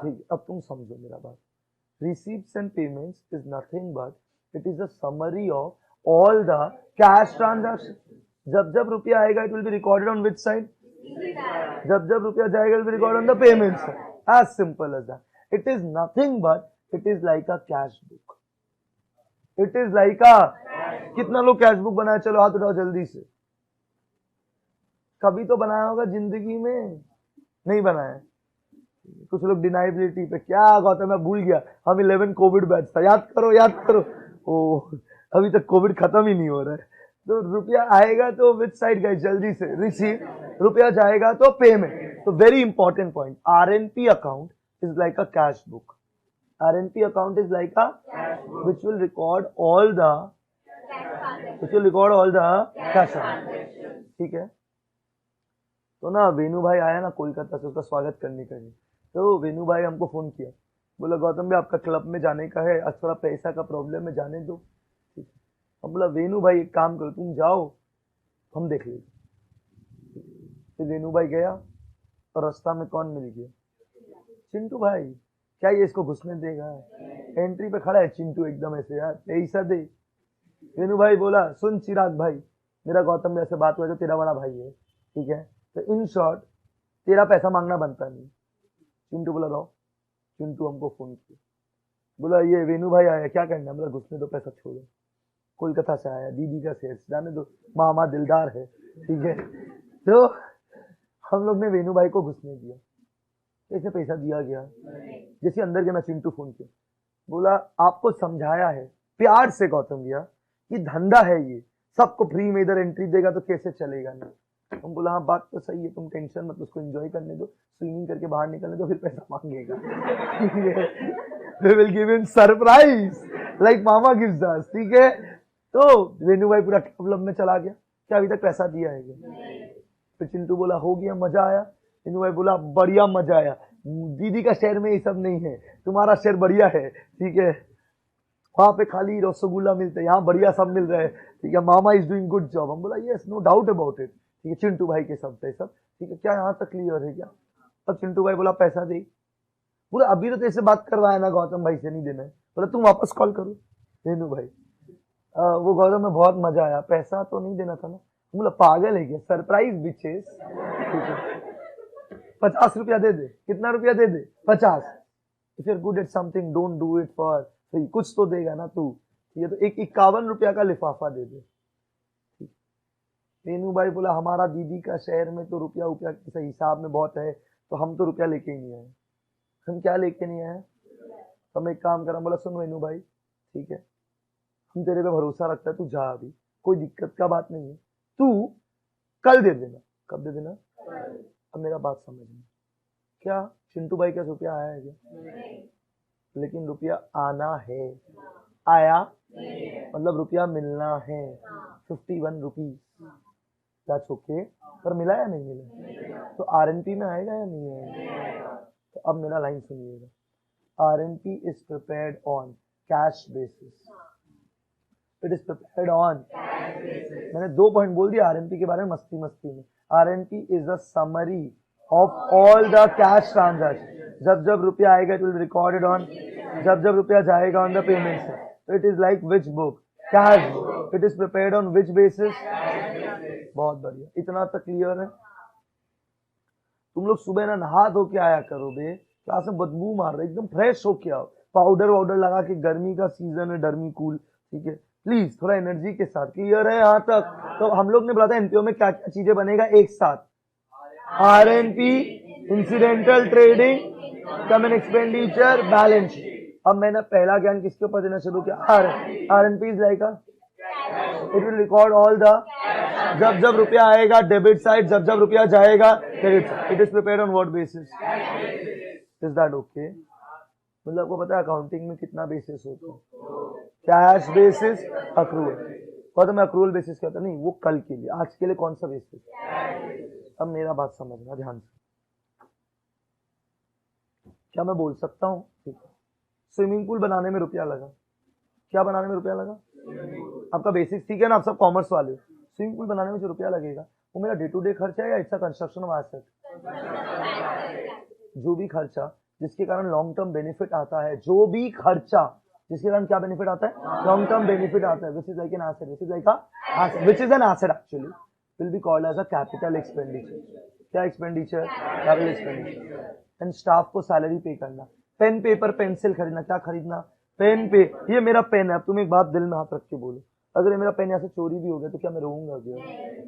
ठीक। अब तुम समझो मेरा बात। Receipts and payments is nothing but it is a summary of all the cash transactions. जब जब रुपया आएगा it will be recorded on which side? जब जब रुपया जाएगा it will be recorded on the payment side. As simple as that. It is nothing but it is like a cash book. It is like a, कितना लोग cash book बनाया? चलो हाथ उठाओ जल्दी से। कभी तो बनाया होगा जिंदगी में, नहीं बनाया? कुछ लोग डिनाइबिलिटी पे, क्या गौतम मैं भूल गया, हम 11 कोविड बैच था, याद करो याद करो। ओ अभी तक कोविड खत्म ही नहीं हो रहा है। तो रुपया आएगा तो विच साइड गए? जल्दी से रिसीव, रुपया जाएगा तो पेमेंट। तो very important point, RNP account is like a cash book. RNP account is like a which will record all the cash. ठीक है, तो ना वेणु भाई आया ना कोलकाता से, उसका स्वागत करने के लिए। तो वेणु भाई हमको फोन किया, बोला गौतम भाई आपका क्लब में जाने का है, आज थोड़ा पैसा का प्रॉब्लम है, जाने दो। ठीक है, हम बोला वेणु भाई एक काम करो, तुम जाओ, हम देख लेंगे। फिर वेणु भाई गया और रास्ता में कौन मिल गया? चिंटू भाई। क्या ये इसको घुसने देगा? एंट्री पे खड़ा है चिंटू एकदम ऐसे, यार पैसा दे। वेणु भाई बोला सुन चिराग भाई, मेरा गौतम भाई से बात हुआ, जो तेरा बड़ा भाई है, ठीक है, तो इन शॉर्ट तेरा पैसा मांगना बनता नहीं। चिंटू बोला रहो। चिंटू हमको फोन किया, बोला ये वेणु भाई आया, क्या करना है? बोला घुसने दो, पैसा छोड़ो, कोलकाता से आया, दीदी का शेयर, जाने दो, मामा दिलदार है। ठीक है, तो हम लोग ने वेणु भाई को घुसने दिया। कैसे पैसा दिया गया? जैसे अंदर गया ना, चिंटू फोन किया, बोला आपको समझाया है प्यार से गौतम भैया, ये धंधा है, ये सबको फ्री में इधर एंट्री देगा तो कैसे चलेगा? नहीं। हम बोला हाँ बात तो सही है, तुम टेंशन मत, उसको एंजॉय करने दो, स्विमिंग करके बाहर निकलने दो, फिर पैसा मांगेगा। We will give him surprise like mama gives us। ठीक है, तो वेणु भाई पूरा प्रॉब्लम में चला गया, क्या अभी तक पैसा दिया है क्या? फिर चिंटू बोला हो गया, मजा आया। वेणु भाई बोला बढ़िया मजा आया, दीदी का शहर में ये सब नहीं है, तुम्हारा शहर बढ़िया है। ठीक है, वहां पे खाली रसगुल्ला मिलते हैं, यहाँ बढ़िया सब मिल रहा है। ठीक है, मामा इज डूइंग गुड जॉब। हम बोला yes, no doubt about it. ठीक है, चिंटू भाई के सब सब ठीक है, क्या यहाँ तक क्लियर है क्या? तब चिंटू भाई बोला पैसा दे। बोला अभी तो ऐसे बात करवाया ना गौतम भाई से, नहीं देना है। बोला तुम वापस कॉल करो वेणु भाई, वो गौतम में बहुत मजा आया, पैसा तो नहीं देना था ना। बोला पागल है क्या? Surprise bitches. ठीक है, 50 रुपया दे दे। कितना रुपया दे दे? 50। If you are good at something don't do it for free, कुछ तो देगा ना तू। ये तो एक 51 रुपया का लिफाफा दे दे। वेणु भाई बोला हमारा दीदी का शहर में तो रुपया रुपया के हिसाब में बहुत है, तो हम तो रुपया लेके ही नहीं आए। हम क्या लेके नहीं आए? हम एक काम करा। बोला सुन वेणु भाई, ठीक है, हम तेरे पे भरोसा रखता है, तू जा, अभी कोई दिक्कत का बात नहीं है, तू कल दे देना। कब दे देना? अब मेरा बात समझना, क्या चिंटू भाई का रुपया आया है क्या? लेकिन रुपया आना है, आया मतलब रुपया मिलना है। 51 रुपीज क्या चौके पर मिला या नहीं मिला? तो आरएनपी में आएगा या नहीं आएगा? तो अब मेरा लाइन सुनिएगा, RNP is prepared on cash basis. It is prepared on, मैंने 2 पॉइंट बोल दिया आरएनपी के बारे में मस्ती मस्ती में। RNP is a summary of all the cash transaction. जब जब रुपया आएगा इट विल रिकॉर्डेड ऑन, जब जब रुपया जाएगा on the payment. It is like which book? Cash book. It is prepared on which basis? बहुत बढ़िया, इतना तक क्लियर है? तुम लोग सुबह ना नहा धो के आया करो बे, क्लास में बदबू मार रहे, एकदम फ्रेश हो के आओ, पाउडर वाउडर लगा के, गर्मी का सीजन है, डर्मी कूल। ठीक है, प्लीज थोड़ा एनर्जी के साथ। क्लियर है यहाँ तक? तो हम लोग ने बोला था एनपीओ में क्या क्या चीजें बनेगा एक साथ, RNP, incidental trading, come and expenditure, balance sheet. अब मैंने पहला ज्ञान किसके ऊपर देना शुरू किया? RNP is like it will record all the, जब जब रुपया आएगा डेबिट साइड, जब जब रुपया जाएगा credit side. It is prepared on what basis? Is that okay? मतलब आपको पता है अकाउंटिंग में कितना बेसिस होता है? Cash basis, accrual. और तो मैं अक्रूवल बेसिस कहता नहीं, वो कल के लिए. आज के लिए कौन सा बेसिस? अब मेरा बात समझना ध्यान से. क्या मैं बोल सकता हूँ ठीक है, स्विमिंग पूल बनाने में रुपया लगा. क्या बनाने में रुपया लगा? आपका बेसिक्स ठीक है ना, आप सब कॉमर्स वाले हो. स्विमिंग पूल बनाने में जो रुपया लगेगा वो मेरा डे टू डे खर्चा है या it's a construction of asset? जो भी खर्चा जिसके कारण लॉन्ग टर्म बेनिफिट आता है, जो भी खर्चा जिसके कारण क्या बेनिफिट आता है? लॉन्ग टर्म बेनिफिट आता है. Which is like an asset, which is like which is an asset actually will be called as a capital expenditure. क्या expenditure? Capital expenditure. And staff को सैलरी पे करना, pen paper pencil खरीदना. क्या खरीदना? Pen पे. ये मेरा pen है. अब तुम एक बात दिल में हाथ रख के बोलो, अगर ये मेरा पेन यहाँ से चोरी भी हो गया तो क्या मैं रोऊंगा? गया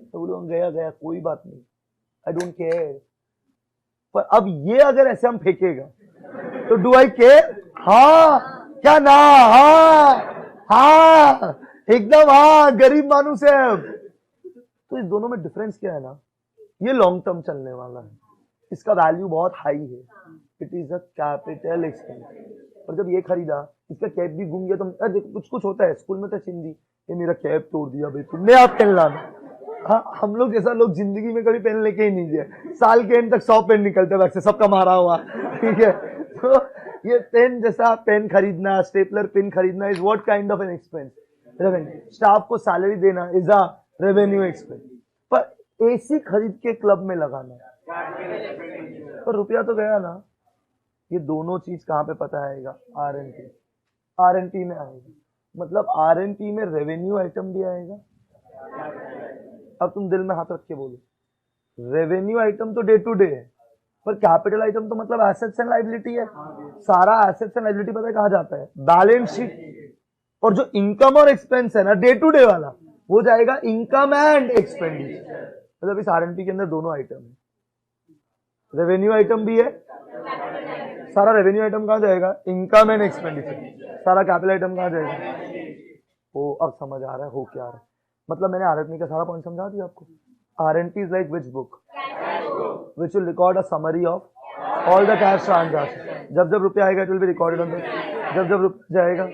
तो बोलूंगा गया गया, कोई बात नहीं, आई डोंट केयर. पर अब ये अगर ऐसे हम फेंकेगा तो डू आई केयर? हाँ क्या ना? हाँ हाँ एकदम, हाँ गरीब मानुस है. अब तो इस दोनों में डिफरेंस क्या है ना, ये लॉन्ग टर्म चलने वाला है, इसका वैल्यू बहुत हाई है. It is a capital expense. और जब ये खरीदा, इसका कैप भी घूम गया तो देखो कुछ कुछ होता है स्कूल में तो चिंदी, ये मेरा कैप तोड़ दिया भाई तुमने, आप पेन लाना. हाँ हम लोग जैसा लोग जिंदगी में कभी पेन लेके ही नहीं गए. साल के एंड तक 100 पेन निकलते बैग से, सबका मारा हुआ. ठीक है, तो ये पेन जैसा पेन खरीदना, स्टेपलर पिन खरीदना is what kind of an expense? Revenue. Staff को सैलरी देना इज अ रेवेन्यू एक्सपेंस. पर एसी खरीद के क्लब में लगाना पर रुपया तो गया ना. ये दोनों चीज कहाँ पे पता आएगा? आरएनपी. आरएनपी में आएगा. मतलब आरएनपी में रेवेन्यू आइटम भी आएगा. अब तुम दिल में हाथ रख के बोलो, रेवेन्यू आइटम तो डे टू डे है, पर कैपिटल आइटम तो मतलब एसेट्स एंड लायबिलिटी है. सारा एसेट्स एंड लायबिलिटी पता है कहाँ जाता है? Balance sheet. और जो इनकम और एक्सपेंस है ना डे टू डे वाला, वो जाएगा इनकम एंड एक्सपेंडिचर. मतलब इस आरएनपी के अंदर दोनों आइटम है. रेवेन्यू आइटम भी है. सारा रेवेन्यू आइटम कहाँ जाएगा? Income and expenditure. सारा कैपिटल आइटम कहाँ जाएगा? ओ अब समझ आ रहा है हो क्या रहा है. मतलब मैंने आरएनपी का सारा पॉइंट समझा दिया आपको. RNP is like which book? Which will record a summary of all the cash transaction. जब जब रुपया आएगा it will be recorded on the, जब जब रुपया जाएगा.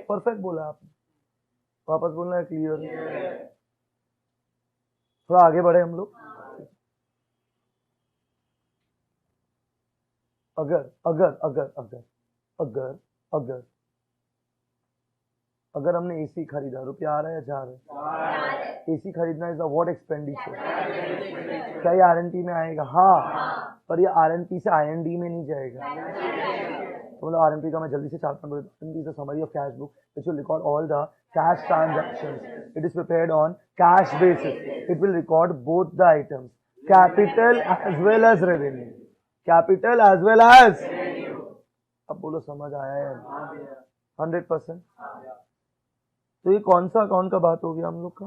परफेक्ट बोला आपने. वापस बोलना है क्लियर. थोड़ा आगे बढ़े हम लोग. अगर अगर अगर अगर अगर अगर अगर हमने एसी खरीदा, रुपया आ रहा है या जा रहा है? एसी खरीदना इज द व्हाट एक्सपेंडिचर? क्या ये आरएनपी में आएगा? हाँ. पर ये आरएनपी से आईएनडी में नहीं जाएगा. तो मतलब आरएनपी का मैं जल्दी से 4-5 बोलता हूँ. Is the summary of cash book which will record all the cash transactions. It is prepared on cash basis. It will record both the items, capital as well as revenue. Capital as well as. अब बोलो समझ आया है? 100%. तो ये कौन सा account का बात हो गया हम लोग का?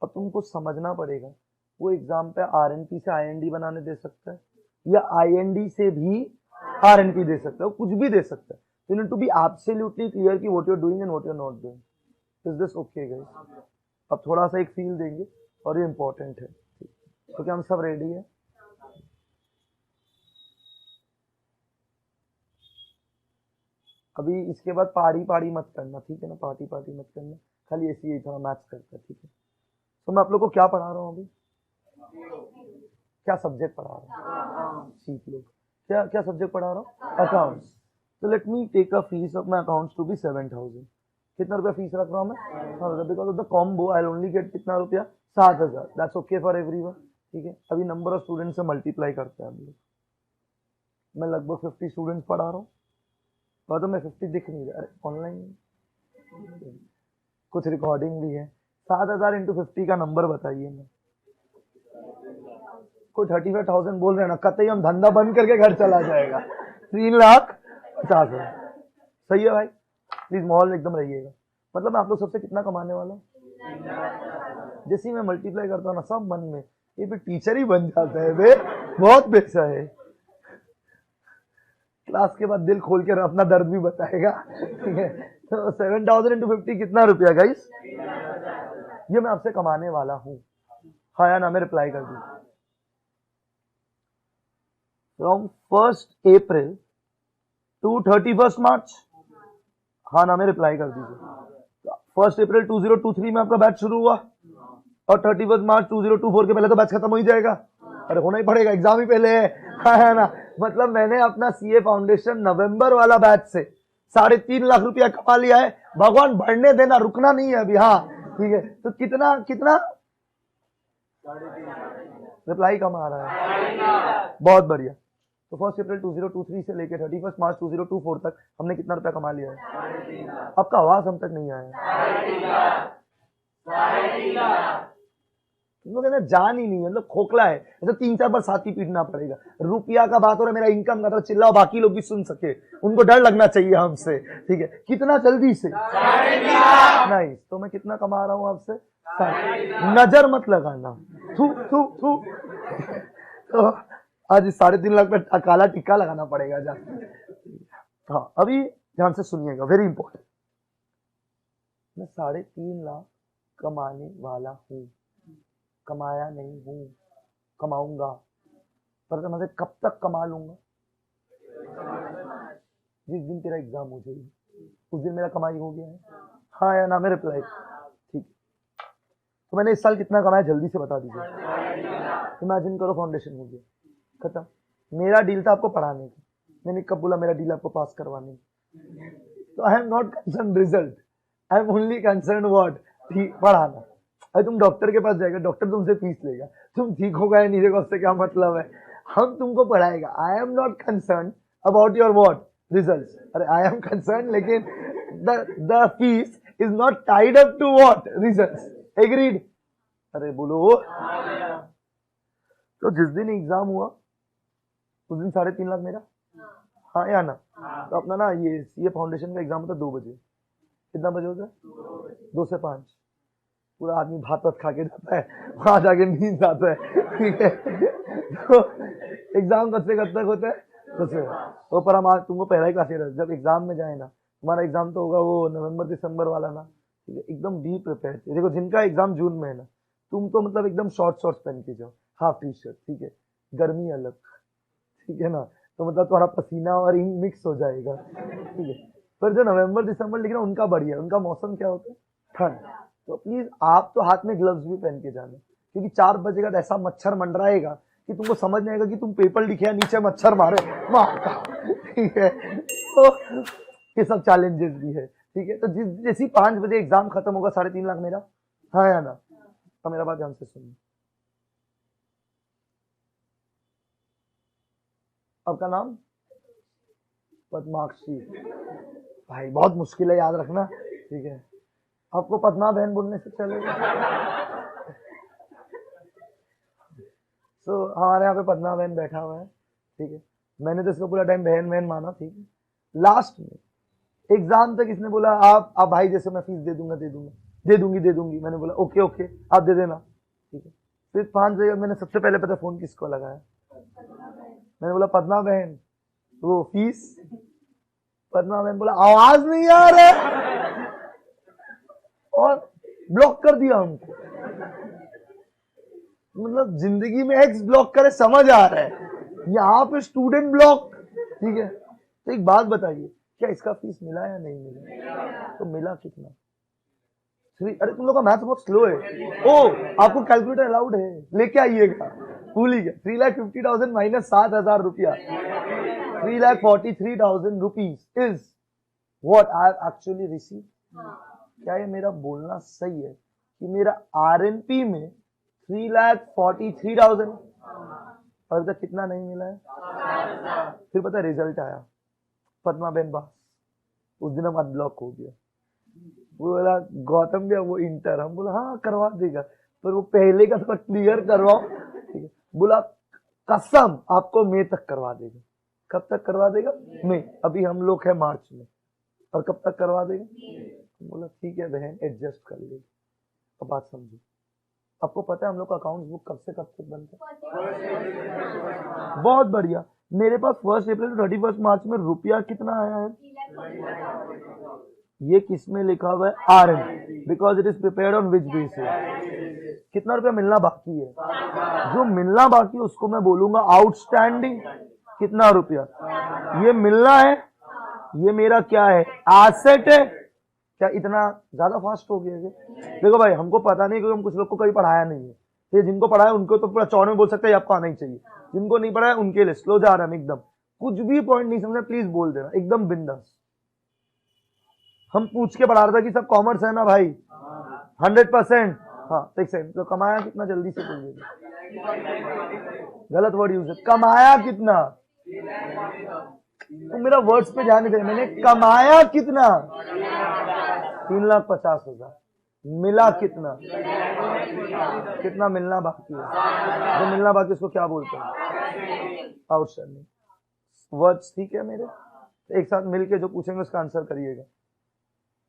अब तुमको समझना पड़ेगा, वो एग्जाम पे आरएनपी से आईएनडी बनाने दे सकता है या आईएनडी से भी आरएनपी दे सकता है, कुछ भी दे सकता है. You need to be absolutely clear कि what you're doing and what you're not doing. Is this okay guys? अब थोड़ा सा एक फील देंगे और ये इम्पोर्टेंट है. तो क्या हम सब रेडी है? अभी इसके बाद पार्टी पार्टी मत करना, ठीक है ना? पार्टी पार्टी मत करना, खाली ऐसी ही थोड़ा मैच करता है, ठीक है? तो मैं आप लोग को क्या पढ़ा रहा हूँ अभी? क्या सब्जेक्ट पढ़ा रहा हूँ? सीख लो. क्या क्या सब्जेक्ट पढ़ा रहा हूँ? Accounts. So let me take a fees of my accounts to be 7,000. कितना रुपया फीस रख रहा हूँ मैं? Because of the combo I'll only get कितना रुपया? 7,000. That's okay for everyone. ठीक है. अभी नंबर ऑफ स्टूडेंट से मल्टीप्लाई करते हैं हम लोग. मैं लगभग 50 स्टूडेंट्स पढ़ा रहा हूँ. तो मैं 50 दिख नहीं रहा. अरे ऑनलाइन कुछ रिकॉर्डिंग भी है. 7,000 इंटू 50 का नंबर बताइए. मैं कोई 35,000 बोल रहे हैं ना, कतई हम धंधा बंद करके घर चला जाएगा. 3,50,000. सही है भाई? प्लीज माहौल एकदम रहिएगा. मतलब मैं आप लोग सबसे कितना कमाने वाला हूँ? जैसे ही मैं मल्टीप्लाई करता हूँ ना, सब मन में ये फिर टीचर ही बन जाता है बे, बहुत पैसा है. क्लास के बाद दिल खोल के अपना दर्द भी बताएगा, ठीक है? तो 7,000 into 50 कितना रुपया गाइस? ये मैं आपसे कमाने वाला हूं, हाँ या ना में रिप्लाई कर दीजिए। From 1st April to 31st March, हाँ ना में रिप्लाई कर दीजिए। 1st April 2023 में आपका बैच शुरू हुआ और 31st March 2024 के पहले तो बैच खत्म हो ही जाएगा। अरे होना ही पड़ेगा, एग्जाम ही पहले है ना। मतलब मैंने अपना सीए फाउंडेशन नवंबर वाला बैच से 3.5 लाख रुपया कमा लिया है। भगवान बढ़ने देना, रुकना नहीं है अभी। हाँ ठीक है, तो कितना कितना रिप्लाई कम आ रहा है, बहुत बढ़िया। तो 1st April 2023 से लेकर 31st March 2024 तक हमने कितना रुपया कमा लिया है? आपका आवाज हम तक नहीं आया। कहते जान ही नहीं है, मतलब खोखला है, ऐसे 3-4 बार साथी पीटना पड़ेगा। रुपया का बात हो रहा है, मेरा इनकम का, तो चिल्लाओ, बाकी लोग भी सुन सके, उनको डर लगना चाहिए हमसे। ठीक है, कितना जल्दी से? नहीं, तो मैं कितना कमा रहा हूं आपसे? नजर मत लगाना, थू थू थू। तो आज 3.5 लाख पे काला टिक्का लगाना पड़ेगा जा। हाँ, अभी ध्यान से सुनिएगा, वेरी इंपॉर्टेंट। मैं 3.5 लाख कमाने वाला हूं, कमाया नहीं हूं, कमाऊंगा। पर मैं कब तक कमा लूंगा? जिस दिन तेरा एग्जाम हो जाएगी उस दिन मेरा कमाई हो गया है, हाँ या ना में रिप्लाई। ठीक, तो मैंने इस साल कितना कमाया जल्दी से बता दीजिए। इमेजिन करो फाउंडेशन हो गया, खत्म। मेरा डील था आपको पढ़ाने की, मैंने कब बोला मेरा डील आपको पास करवाने की? तो आई am not concern result, I am only concern what, पढ़ाना। अरे तुम डॉक्टर के पास जाएगा, डॉक्टर तुमसे फीस लेगा, तुम ठीक होगा या नहीं होगा उससे क्या मतलब है, हम तुमको पढ़ाएगा। I am not concern about your what result. अरे आई एम कंसर्न, लेकिन the fees is not tied up to what result. Agreed? अरे बोलो। तो जिस दिन एग्जाम हुआ उस दिन 3.5 लाख मेरा, हाँ या ना? तो अपना ना ये सीए फाउंडेशन का एग्जाम होता 2 बजे। कितना बजे होता है? 2 से 5। पूरा आदमी भात वात खा के जाता है, वहां जाके नींद आता है। ठीक है, तो एग्जाम कब से कब तक होता है? तो पर हम आज तुमको पहला ही क्लास है, जब एग्जाम में जाए ना, हमारा एग्जाम तो होगा वो नवंबर दिसंबर वाला ना। ठीक है, एकदम बी प्रिपेयर। देखो जिनका एग्जाम जून में है ना, तुम तो मतलब एकदम शॉर्ट्स पहन के जाओ, हाफ टी शर्ट। ठीक है, गर्मी अलग, ठीक है ना, तो मतलब तुम्हारा पसीना और इंक मिक्स हो जाएगा। ठीक है, पर जो नवंबर दिसंबर लिख रहा उनका बढ़िया, उनका मौसम क्या होता है? ठंड। तो प्लीज आप तो हाथ में ग्लव्स भी पहन के जाना, क्योंकि 4 बजे का ऐसा मच्छर मंडराएगा कि तुमको समझ नहीं आएगा कि तुम पेपर लिखे या नीचे मच्छर मारे। ठीक है, तो ये सब चैलेंजेस भी है। ठीक है, तो जैसी 5 बजे एग्जाम खत्म होगा 3.5 लाख मेरा, हाँ या ना? तो मेरा बात ध्यान से सुनिए। आपका नाम? पद्माक्षी। भाई बहुत मुश्किल है याद रखना। ठीक है, आपको पद्मा बहन बोलने से चलेगा? तो हमारे यहाँ पे पद्मा बहन बैठा हुआ है। ठीक है, मैंने तो इसको पूरा टाइम बहन बहन माना। ठीक है, लास्ट में एग्जाम तक इसने बोला आप भाई जैसे मैं फीस दे दूंगा, दे दूंगी। मैंने बोला ओके ओके आप दे देना। ठीक है, फिर 5 बजे मैंने सबसे पहले पता फोन किसको लगाया? मैंने बोला पद्मा बहन वो फीस। पद्मा बहन बोला आवाज नहीं आ रहा और ब्लॉक कर दिया हमको। मतलब जिंदगी में एक्स ब्लॉक करे समझ आ रहा है, यहाँ पे स्टूडेंट ब्लॉक। ठीक है, तो एक बात बताइए, क्या इसका फीस मिला या नहीं मिला? तो मिला कितना? अरे तुम लोग का मैथ बहुत स्लो है। ओ आपको कैलकुलेटर अलाउड है, लेके आइएगा। भूल ही गया। 3,50,000 माइनस 7,000 रुपया, 3,43,000 rupees is what I have actually receive. क्या ये मेरा बोलना सही है कि मेरा आरएनपी में 3,43,000 और तक कितना नहीं मिला है? फिर पता रिजल्ट आया, पद्मा बहन पास। उस दिन हम अनब्लॉक हो गया। वो बोला गौतम भैया वो इंटर, हम बोला हाँ करवा देगा, पर वो पहले का थोड़ा क्लियर करवाओ। ठीक है, बोला कसम आपको मई तक करवा देगा। कब तक करवा देगा? मई। अभी हम लोग है मार्च में, और कब तक करवा देगा? बोला ठीक है बहन एडजस्ट कर ले। अब बात समझो, आपको पता है हम लोग का अकाउंट बुक कब से कब तक बनता है? बहुत बढ़िया। मेरे पास 1 अप्रैल से 31 मार्च में रुपया कितना आया है? ये किस में लिखा हुआ है? RN, because it is prepared on which basis. कितना रुपया मिलना बाकी है? जो मिलना बाकी है उसको मैं बोलूंगा आउटस्टैंडिंग। कितना रुपया ये मिलना है? ये मेरा क्या है? एसेट है। क्या इतना ज्यादा फास्ट हो गया? देखो भाई, हमको पता नहीं क्योंकि हम कुछ लोग को कभी पढ़ाया नहीं है। ये जिनको पढ़ाया उनको तो पूरा चौड़ में बोल सकते हैं आपको आना ही चाहिए, जिनको नहीं पढ़ाया उनके लिए स्लो जा रहा है एकदम। कुछ भी पॉइंट नहीं समझा प्लीज बोल देना, एकदम बिंदास। हम पूछ के पढ़ा रहे थे कि सब कॉमर्स है ना भाई? 100%। हाँ, एक सेकंड, तो कमाया कितना? जल्दी से बोल दीजिए। गलत वर्ड यूज है। कमाया कितना? तो मेरा वर्ड्स पे ध्यान नहीं दे। मैंने कमाया कितना? 3,50,000। मिला कितना? कितना मिलना बाकी है? जो मिलना बाकी उसको क्या बोलते हैं? आउटस्टैंडिंग। वर्ड्स ठीक है मेरे? एक साथ मिलके जो पूछेंगे उसका आंसर करिएगा।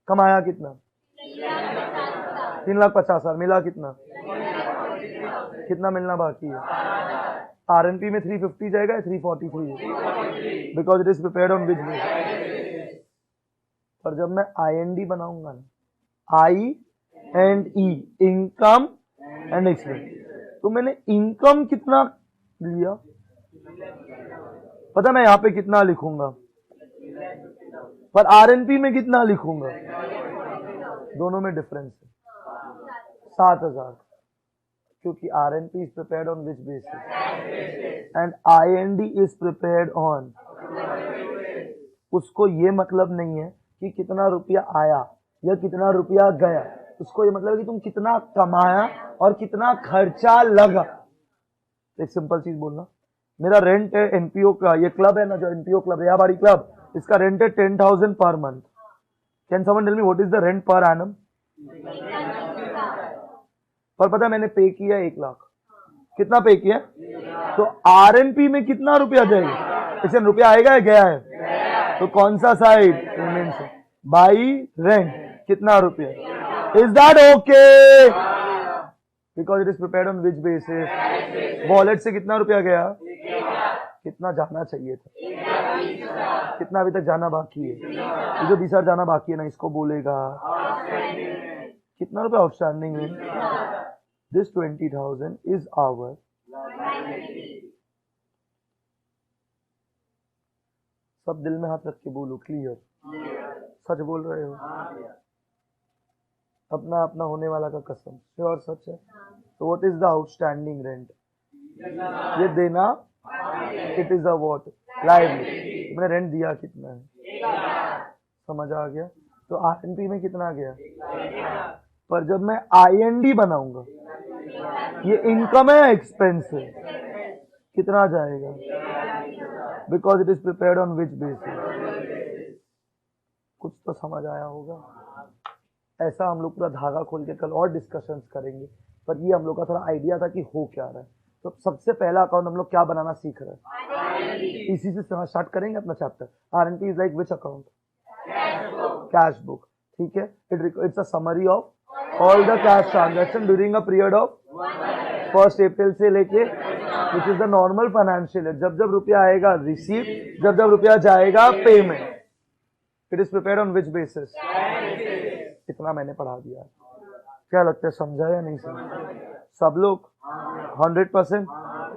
कमाया कितना? 3,50,000। मिला कितना? कितना मिलना बाकी है? आरएनपी में 350 जाएगा या 343? Because it is prepared on which base. पर जब मैं आईएनडी बनाऊंगा ना, I and E, income and expense, तो मैंने इनकम कितना लिया पता? मैं यहां पे कितना लिखूंगा, पर आरएनपी में कितना लिखूंगा? दोनों में डिफरेंस है। 7,000, क्योंकि RNP is prepared on which basis and IND is prepared on. उसको ये मतलब नहीं है कि कितना रुपया आया या कितना रुपया गया, उसको ये मतलब है कि तुम कितना कमाया और कितना खर्चा लगा। एक सिंपल चीज बोलना, मेरा रेंट है एनपीओ का, ये क्लब है ना जो एनपीओ क्लब, रेयाबाड़ी क्लब, इसका रेंट है 10,000 पर month. Can someone tell me what is the rent per annum? पर पता मैंने पे किया 1 लाख। कितना पे किया? तो आरएनपी में कितना रुपया जाएगा? इससे रुपया आएगा या गया है? तो कौन सा साइड? पेमेंट से बाई रेंट। कितना रुपया? Is that okay? Because it is prepared on which basis. Wallet से कितना रुपया गया? कितना जाना चाहिए था? कितना अभी तक जाना बाकी है? ये जो 20,000 जाना बाकी है ना, इसको बोलेगा कितना रुपया आउटस्टैंडिंग है? दिस 20,000 इज आवर सब दिल में हाथ रख के बोलो, क्लियर? सच बोल रहे हो? अपना अपना होने वाला का कसम, श्योर सच है? तो what is the outstanding rent? ये देना, it is a what? Lively. मैंने रेंट दिया कितना है? समझ आ गया? तो आरएनपी में कितना गया? पर जब मैं आईएनडी बनाऊंगा, ये इनकम है एक्सपेंस है, कितना जाएगा? Because it is prepared on which basis. कुछ तो समझ आया होगा। ऐसा हम लोग पूरा धागा खोल के कल और डिस्कशंस करेंगे, पर ये हम लोग का थोड़ा आइडिया था कि हो क्या रहा है। तो सबसे पहला अकाउंट हम लोग क्या बनाना सीख रहे हैं, इसी से स्टार्ट करेंगे अपना chapter. RNP is like which account? Cash book. ठीक है, it's a summary of all the cash transaction during a period of 1 अप्रैल से लेके which is the normal financial year. जब जब रुपया आएगा रिसीव, जब जब रुपया जाएगा payment. It is prepared on which basis? इतना मैंने पढ़ा दिया। क्या लगता है समझा या नहीं समझा? सब लोग 100%?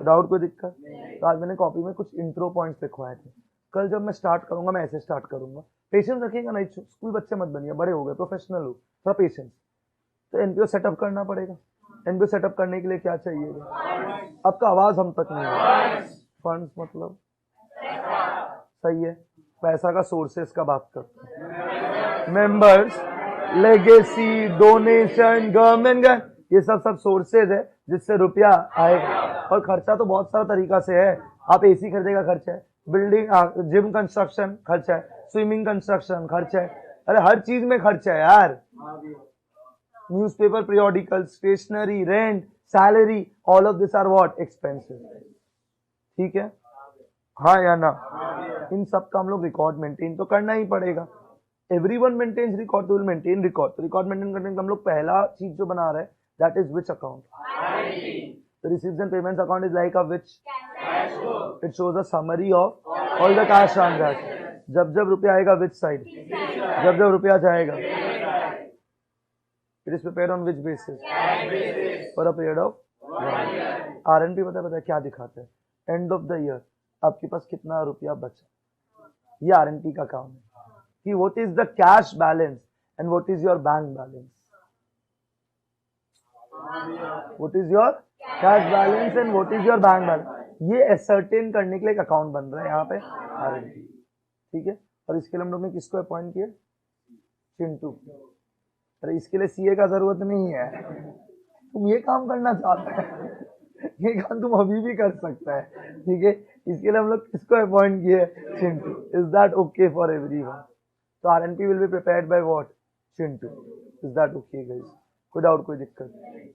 डाउट कोई दिक्कत? तो आज मैंने कॉपी में कुछ इंट्रो पॉइंट्स लिखवाए थे। कल जब मैं स्टार्ट करूंगा मैं ऐसे स्टार्ट करूंगा। पेशेंस रखिएगा, नहीं स्कूल बच्चे मत बनिए, बड़े हो गए, प्रोफेशनल हो, थोड़ा पेशेंस। तो एनपीओ सेटअप करना पड़ेगा। एनपीओ सेटअप करने के लिए क्या चाहिए? आपका आवाज हम तक नहीं है। फंड्स मतलब सही है, पैसा का सोर्सेस का बात करते हैं। मेंबर्स, लेगेसी, डोनेशन, गवर्नमेंट, ये सब सोर्सेज है जिससे रुपया आएगा। और खर्चा तो बहुत सारा तरीका से है। आप एसी खरीदेगा खर्चा है, बिल्डिंग जिम कंस्ट्रक्शन खर्चा है, स्विमिंग कंस्ट्रक्शन खर्चा है, अरे हर चीज में खर्चा है यार। Newspaper, periodical, stationery, rent, salary, all of this are what? Expenses. ठीक है, हाँ या ना? इन सब का हम लोग रिकॉर्ड मेंटेन तो करना ही पड़ेगा। एवरीवन मेंटेन्स रिकॉर्ड, तो विल मेंटेन रिकॉर्ड। तो रिकॉर्ड मेंटेन करने का हम लोग पहला चीज जो बना रहे हैं that is which account? The receipts and payments account is like a which? It shows a summary of all the cash transactions. जब जब रुपया आएगा विच साइड, जब जब रुपया जाएगा, it is prepared on which basis, for a period of RNP. पता है क्या दिखाता है? एंड ऑफ द ईयर आपके पास कितना रुपया बचा, ये आरएनपी का काम है कि what is the cash balance and what is your bank balance, what is your cash balance and what is your bank balance, ये एसर्टेन करने के लिए एक अकाउंट बन रहा है यहाँ पे आरएनपी, ठीक है। और इसके लिए हम लोग ने किसको अपॉइंट किया? चिंटू। अरे इसके लिए सीए का जरूरत नहीं है, तुम ये काम करना चाहते हैं, ये काम तुम अभी भी कर सकता है, ठीक है। इसके लिए हम लोग किसको अपॉइंट किए? Chintu. Is that okay for everyone? तो RNP will be prepared by what? Chintu. Is that okay guys? कोई डाउट, कोई दिक्कत?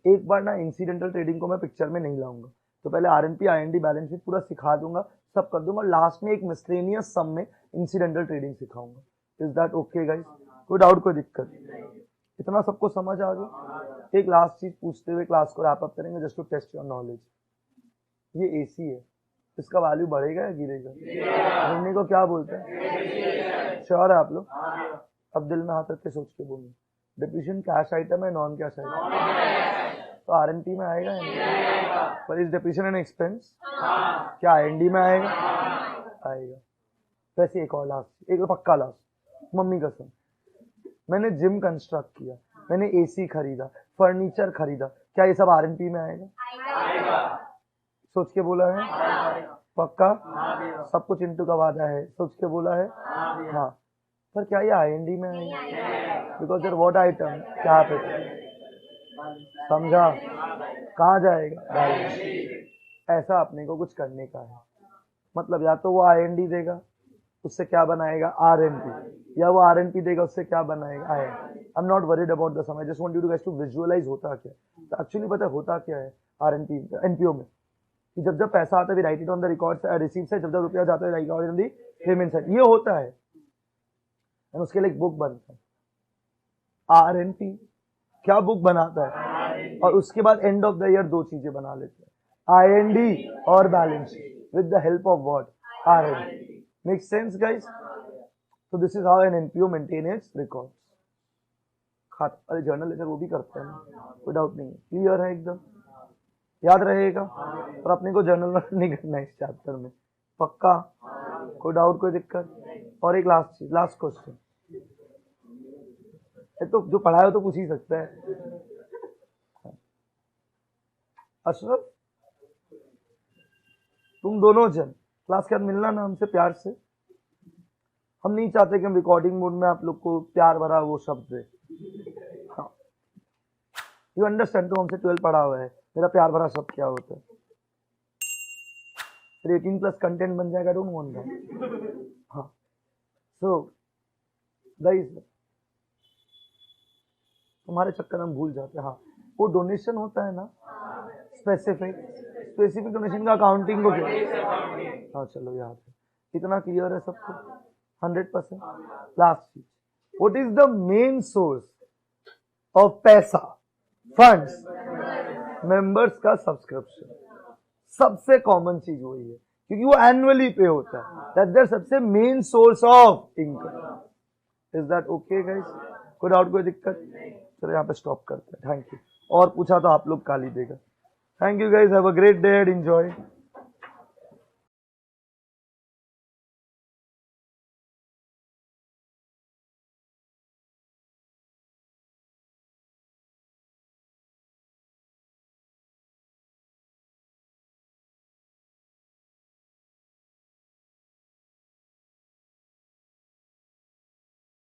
एक बार ना इंसिडेंटल ट्रेडिंग को मैं पिक्चर में नहीं लाऊंगा, तो पहले आरएनपी आईएनडी बैलेंस शीट पूरा सिखा दूंगा, सब कर दूंगा, लास्ट में एक मिसलेनियस सम में इंसिडेंटल ट्रेडिंग सिखाऊंगा। Is that okay guys? कोई डाउट, कोई दिक्कत? इतना सबको समझ आ गया? एक लास्ट चीज पूछते हुए क्लास को रैप अप करेंगे, just to test your knowledge. ये एसी है, इसका वैल्यू बढ़ेगा या गिरेगा? गिरने को क्या बोलते हैं? श्योर है आप लोग? अब दिल में हाथ रख के सोच के बोलिए, डिप्रीशिएशन कैश आइटम है नॉन कैश आइटम? तो आरएनपी में आएगा या नहीं? पर इज डिप्रीशिएशन एन एक्सपेंस? क्या आईएनडी में आएगा? आएगा। वैसे एक और लास्ट, एक पक्का लास्ट, मम्मी कसम, मैंने जिम कंस्ट्रक्ट किया, मैंने एसी खरीदा, फर्नीचर खरीदा, क्या ये सब आरएनपी में आएगा? सोच के बोला है? पक्का? सब कुछ चिंटू का वादा है, सोच के बोला है? हाँ। पर क्या ये आईएनडी में आएगा? बिकॉज देयर व्हाट आइटम, क्या पे समझा? कहाँ जाएगा? Balance sheet. ऐसा अपने को कुछ करने का है, मतलब या तो वो आईएनडी देगा, उससे क्या बनाएगा? आरएनपी, या वो आरएनपी देगा, उससे क्या बनाएगा? IND. I am not worried about the sum, I just want you to guys to visualise होता क्या है। तो एक्चुअली पता होता क्या है आरएनपी एनपीओ में, कि जब जब पैसा आता है right it on the record receipt से, जब जब रुपया जाता है right on the payment side, ये होता है। और उसके लिए एक बुक बनता है आरएनपी, क्या बुक बनाता है, और उसके बाद एंड ऑफ द ईयर दो चीजें बना लेते हैं, आईएनडी और balance sheet, with the help of what? RND. Make sense guys? So this is how an NPO maintain its records. अरे जर्नल लेटर वो भी करते हैं ना, कोई डाउट नहीं है, क्लियर है एकदम, याद रहेगा। और अपने को जर्नल नहीं करना है इस चैप्टर में, पक्का? कोई डाउट, कोई दिक्कत? और एक लास्ट चीज, लास्ट क्वेश्चन, तो जो पढ़ा है तो पूछ ही सकता है। अशरफ, तुम दोनों जन क्लास के बाद मिलना ना हमसे प्यार से, हम नहीं चाहते कि हम रिकॉर्डिंग मोड में आप लोग को प्यार भरा वो शब्द दे। हाँ, यू अंडरस्टैंड? तो हमसे 12 पढ़ा हुआ है, मेरा प्यार भरा शब्द क्या होता है? फिर 18+ कंटेंट बन जाएगा, डोंट वांट दैट। हाँ, सो गाइस, तुम्हारे चक्कर हम भूल जाते हैं। हाँ, वो डोनेशन होता है ना स्पेसिफिक डोनेशन का अकाउंटिंग को क्या? हाँ चलो याद है, इतना क्लियर है सबको 100%। लास्ट चीज, what is the main source of पैसा, फंड्स? मेंबर्स का सब्सक्रिप्शन, सबसे कॉमन चीज वही है, क्योंकि वो एनुअली पे होता है, दैट्स देयर सबसे main source of income. Is that okay guys? कोई डाउट, कोई दिक्कत? चलो यहाँ पे स्टॉप करते हैं, थैंक यू। और पूछा तो आप लोग गाली देगा। Thank you guys, have a great day and enjoy.